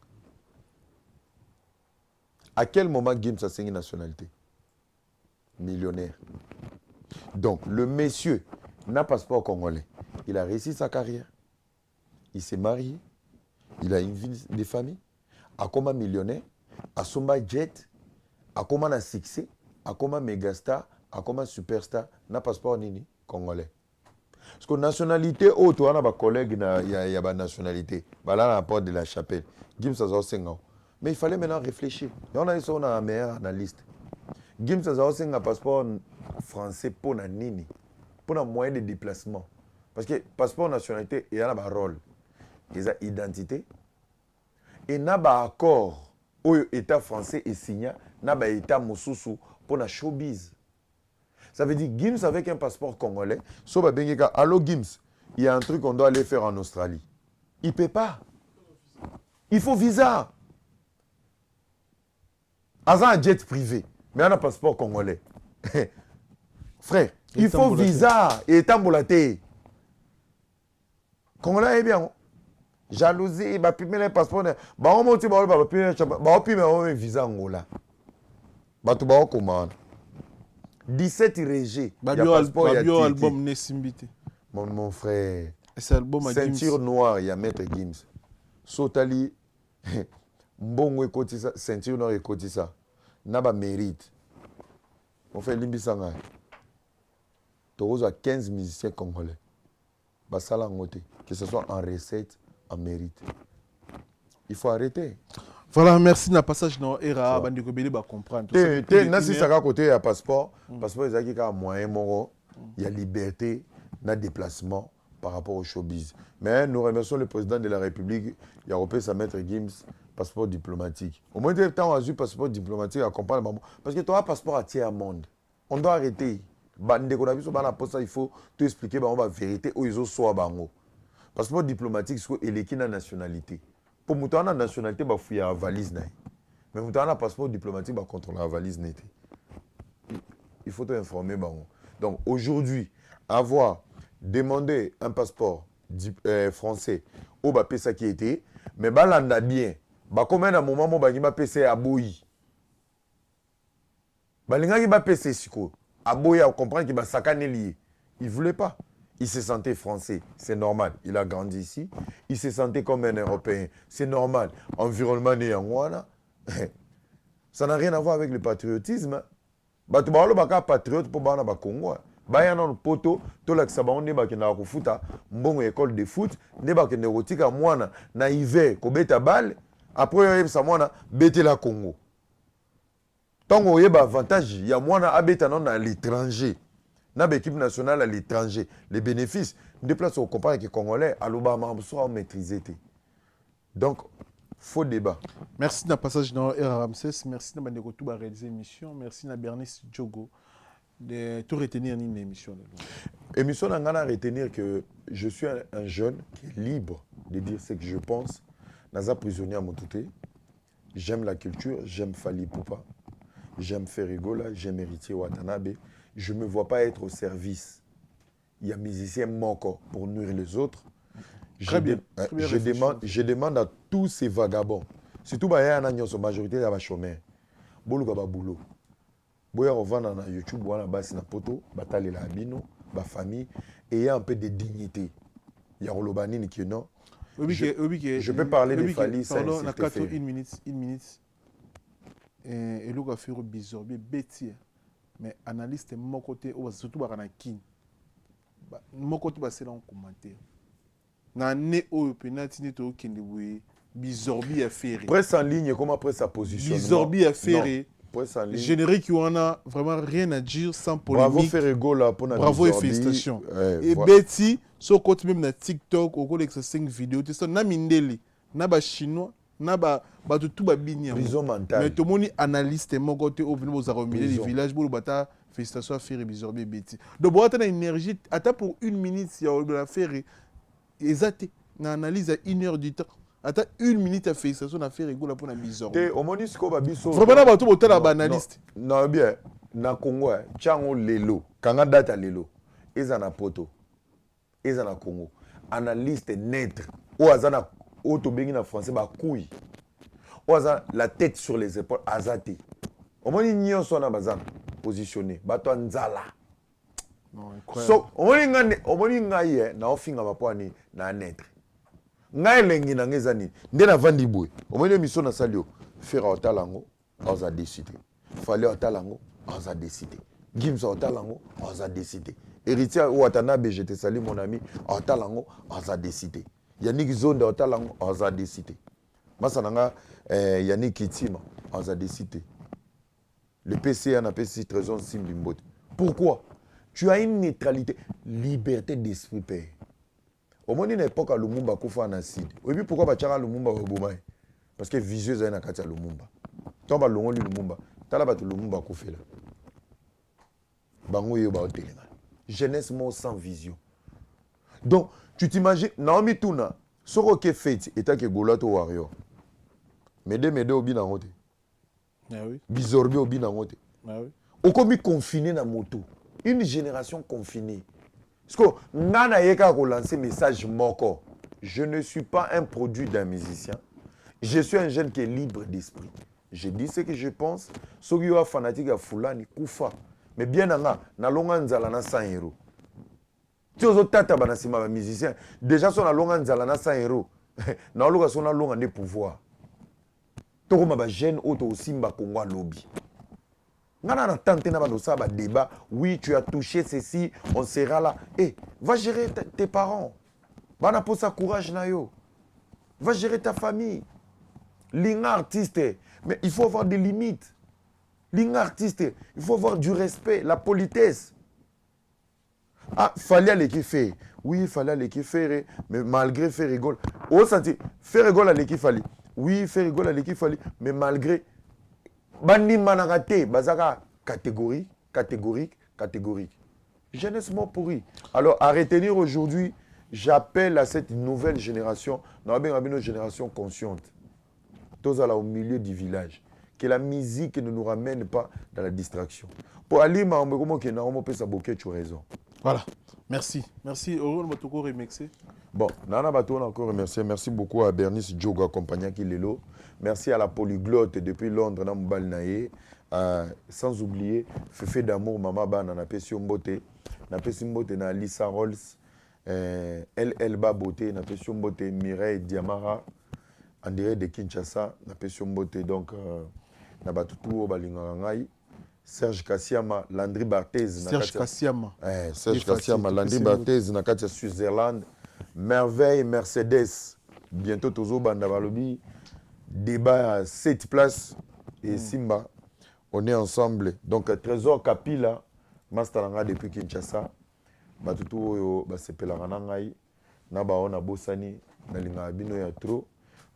A: À quel moment Gims a signé nationalité? Millionnaire. Donc, le monsieur n'a passeport congolais. Il a réussi sa carrière. Il s'est marié. Il a une vie de famille. A comme un millionnaire. A Somba Jet. A comme un succès, a comme un mégastar, a comme un superstar, n'a passeport nini congolais. Parce que nationalité, oh, tu as un collègue, il y a une nationalité. Voilà la porte de la chapelle. Gims a 5 ans. Mais il fallait maintenant réfléchir. Et on a eu un meilleur analyste. Gims a 5 ans passeport français pour la nini, pour un moyen de déplacement. Parce que passeport nationalité, il y a un rôle. Il y a identité. Et il y a un accord. Où l'État français est signé, n'a pas État Moussousou pour la showbiz. Ça veut dire Gims avec un passeport congolais, sauf à allo Gims, il y a un truc qu'on doit aller faire en Australie. Il ne peut pas. Il faut visa. Azan un jet privé, mais on a un passeport congolais. Frère, il faut visa et tambolaté. Congolais est bien. Jalousie, bah puis les passeports, bah on monte bah puis mais visa Angola. Bah tout bah comment 17 régés.
B: Bah bio album Nesimbité.
A: Mon frère.
B: C'est album à
A: Ceinture noire, il y a Maître Gims. Sotali mbongo ekoti ça, ceinture noire ekoti ça. Naba mérite. On fait limbisanga. Tozo à 15 musiciens congolais. Bah ça la ngote, que ce soit en recette, en mérite. Il faut arrêter.
B: Voilà, merci na passage dans era bandiko bele ba comprendre.
A: Nasi saka côté à passeport, passeport ezaki ka moyen moko, il y a liberté na déplacement par rapport au showbiz. Mais nous remercions le président de la République, il y a repéré sa maître Gims, passeport diplomatique. Au moins de temps on a eu passeport diplomatique à comprendre parce que tu as un passeport à tiers monde. On doit arrêter. Bandeko na biso bana posa il faut tout expliquer ba on va vérité ou ils ont soit bango. Passeport diplomatique c'est eleki na nationalité. Pour mouton na nationalité ba fouiller la valise na. Mais mouton na passeport diplomatique ba contrôler la valise n'était. Il faut te informer bango. Donc aujourd'hui avoir demandé un passeport français au ba pesa qui était mais ba landa bien. Ba combien un moment mo ba ngima pesa aboyi. Ba linga ki ba pesa siko. Aboya, on comprend qu'il va s'accaner lié. Il ne voulait pas. Il se sentait français, c'est normal. Il a grandi ici. Il se sentait comme un Européen, c'est normal. Environnement néanmoins, ça n'a rien à voir avec le patriotisme. Tu vas patriote pour le Congo. Baya na poto to la kisaba on deba kena kufuta mbongo école de foot ndeba kena rotika mwana na hiver ko beta balle après ça mwana bete la Congo tant on yeba avantage il y a mwana abeta non à l'étranger na équipe nationale à l'étranger les bénéfices déplace au comparé que congolais à l'Obama soit maîtrisé donc faux débat.
B: Merci d'un passage dans Ramsès, merci d'un tout à réaliser l'émission, merci à Bernice Djogo de tout retenir une émission.
A: Émission n'a rien à retenir que je suis un jeune qui est libre de dire ce que je pense. Naza prisonnier à Motouté. J'aime la culture, j'aime Fali Poupa, j'aime Ferrigola, j'aime Héritier Watanabe. Je ne me vois pas être au service. Il y a musicien Moko pour nourrir les autres. Je demande à tous ces vagabonds, surtout il y a une majorité de chômeurs, boluka ba boulot. Boya revendre na YouTube wana basi na poto, batali la abino, ba famille et il y a un peu de dignité. Il y a Rolobani qui non. Je peux parler de Fali ça.
B: Pardon, na 4 1 minute. Et le gars fait bizarre, bêtise. Mais analyste mon côté surtout ba na kin. Mon côté ba c'est là en commentaire. Na ne o penalty ni to kende boye bizorbi a ferré.
A: Presse en ligne comment après sa position.
B: Bizorbi a ferré.
A: Presse en ligne.
B: Générique où on a vraiment rien à dire sans polémique.
A: Bravo Ferrigola pour na
B: bravo et félicitations. Et
A: voilà.
B: Betty so côté même na TikTok au cours de 5 vidéos tu sais na mindeli na ba chinois na ba tout ba binya.
A: Prison mentale.
B: Mais tout monde analyste mon côté au venu aux aromilés les villages pour le bata félicitations à Ferré bizorbi et Betty. Donc bon attends énergie attends pour 1 minute si on la Ferré. Exact. On analyse à 1 heure du temps. Attends 1 minute à faire ça, on a fait rigoler pour la bizarre.
A: Au moins ce qu'on va biso.
B: Vraiment là bateau botel la analyste.
A: Non bien, na Congo, tiango lelo, kanga data lelo. Ezana poto. Ezana Congo. Analyste net. O azana auto bengi na français ba couille. O azana la tête sur les épaules azati. Au moins nyo so na bazana positionné. Bato nzala.
B: Non, incroyable.
A: So, omoni ngai na ofinga mapwani na netre. Ngai lengi na ngezani. Nde na vandi boy. Omoni mission na salio. Fera otalango, oza décider. Fallait otalango, oza décider. Gims otalango, oza décider. Héritier Watanabe, je te salue mon ami, otalango, oza décider. Yannick Zonda otalango, oza décider. Masananga Yannick Kitima, oza décider. Le PCA n'a pas si trésor Simbimbote. Pourquoi? Tu as une neutralité, liberté d'esprit, père. Au moins, il n'y a pas qu'à Lumumba qui fait un acide. Et puis pourquoi tu as Lumumba au Boumaï? Parce que visueux, il y a un Lumumba. Tu as Lumumba. Tu as Lumumba qui fait là. Bango yo ba hotel. Jeunesse mort sans vision. Donc, tu t'imagines, Naomi Tuna, ce qui est fait, et que Golato Warrior. Mede obi na ngote.
B: Ah oui.
A: Bizorbi obi na ngote.
B: Ah oui.
A: Au comme confiné na moto. Une génération confinée. Parce que nana yeka ko lancer message moko. Je ne suis pas un produit d'un musicien. Je suis un jeune qui est libre d'esprit. Je dis ce que je pense. Soki yo fanatique à Fulani kufa. Mais bien na longa nzala na 100 €. Tu ozo tata bana sima ba musicien. Déjà son na longa nzala na 100 €. Na loka son na longa ne pouvoir. Tokoma ba jeune auto osimba Congo lobby. Ngana na tante na bano sa ba débat, oui, tu as touché ceci, on sera là. Eh, va gérer tes parents. Bana posa courage na yo. Va gérer ta famille. L'inga artiste, mais il faut avoir des limites. L'inga artiste, il faut avoir du respect, la politesse. Ah, fallait aller qui fait. Oui, il fallait aller qui faire, mais malgré faire rigole. Au senti, faire rigole à l'équipe fallait. Oui, faire rigole à l'équipe fallait, mais malgré bandi managate, bazaka catégorique. Jeunesse mort pourri. Alors, à retenir aujourd'hui, j'appelle à cette nouvelle génération, une génération consciente. Tous là au milieu du village. Que la musique ne nous ramène pas dans la distraction. Pour Ali, tu as raison.
B: Voilà. Merci. Merci.
A: Bon, Nana Bato, on a encore remercié. Merci beaucoup à Bernice Djogo, accompagnant qui Lelo. Merci à la polyglotte depuis Londres, Nambal Naye. Sans oublier, Fefe d'amour, Mama Ba, Nana Pessi Mbote. Nana Pessi Mbote, Nana Lisa Rolls. Elba Bote, Nana Pessi Mbote, Mireille Diamara. En direct de Kinshasa, Nana Pessi Mbote. Donc, Nana Batutu, Balingarangai. Serge Kassiama, Landry Barthez.
B: Serge Kassiama.
A: Serge Kassiama, Landry Barthez, Nakatia Switzerland. Merveille Mercedes. Bientôt Tozo Bandabalobi. débat à 7 places et Simba. On est ensemble. Donc, Trésor Kapila, Masteranga depuis Kinshasa. Batutu oyo basepelaka na ngai na baona bosani na linga bino ya trop.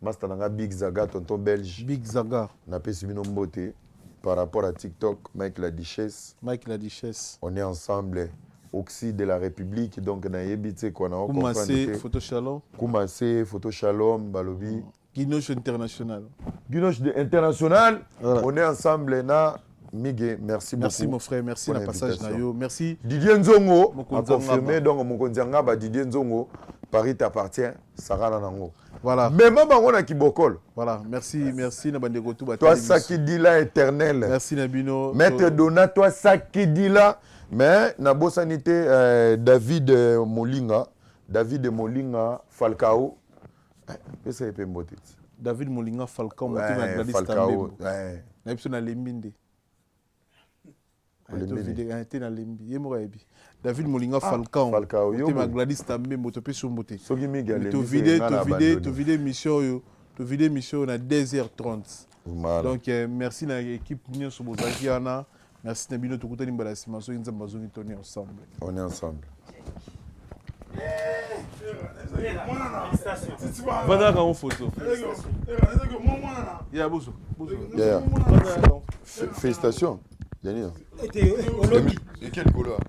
A: Masteranga Big Zaga tonton belge.
B: Big Zaga.
A: Na pesi bino mbote par rapport à TikTok Mike la Duchesse.
B: Mike la Duchesse.
A: On est ensemble. Oxy de la République, donc na yebite quoi na
B: Koumassé, Photo Shalom.
A: Koumassé, Photo Shalom, Balobi.
B: Guinoche International.
A: Guinoche International.
B: Voilà.
A: On est ensemble na Miguel. Merci beaucoup.
B: Merci mon frère, merci la passage Nayo. Merci.
A: Didier Nzongo a confirmé donc Mokondianga ba Didier Nzongo Paris t'appartient, Sarah Nango.
B: Voilà.
A: Mais même on a qui bokol.
B: Voilà, merci na bandeko tout
A: toi ça qui dit là éternel.
B: Merci Nabino.
A: Maître Dona, toi ça qui dit là. Mais na bosanité David Molinga Falcao. Qu'est-ce que c'est mbote?
B: David Molinga Falcao motima Gladys
A: Falcao.
B: Na biso na lembinde. David Molinga Falcao motima Gladys Tambe moto pe so mbote.
A: Soki Miguel
B: to vide mission yo, to vide mission na 2h30. Donc merci na équipe nyonso bozaki ana. Merci Nabino tout côté mbala simaso inza bazongi toni ensemble.
A: On est ensemble.
B: Voilà une photo. Yeah, bozo.
A: Yeah. Félicitations. Yannick. Et quelle couleur?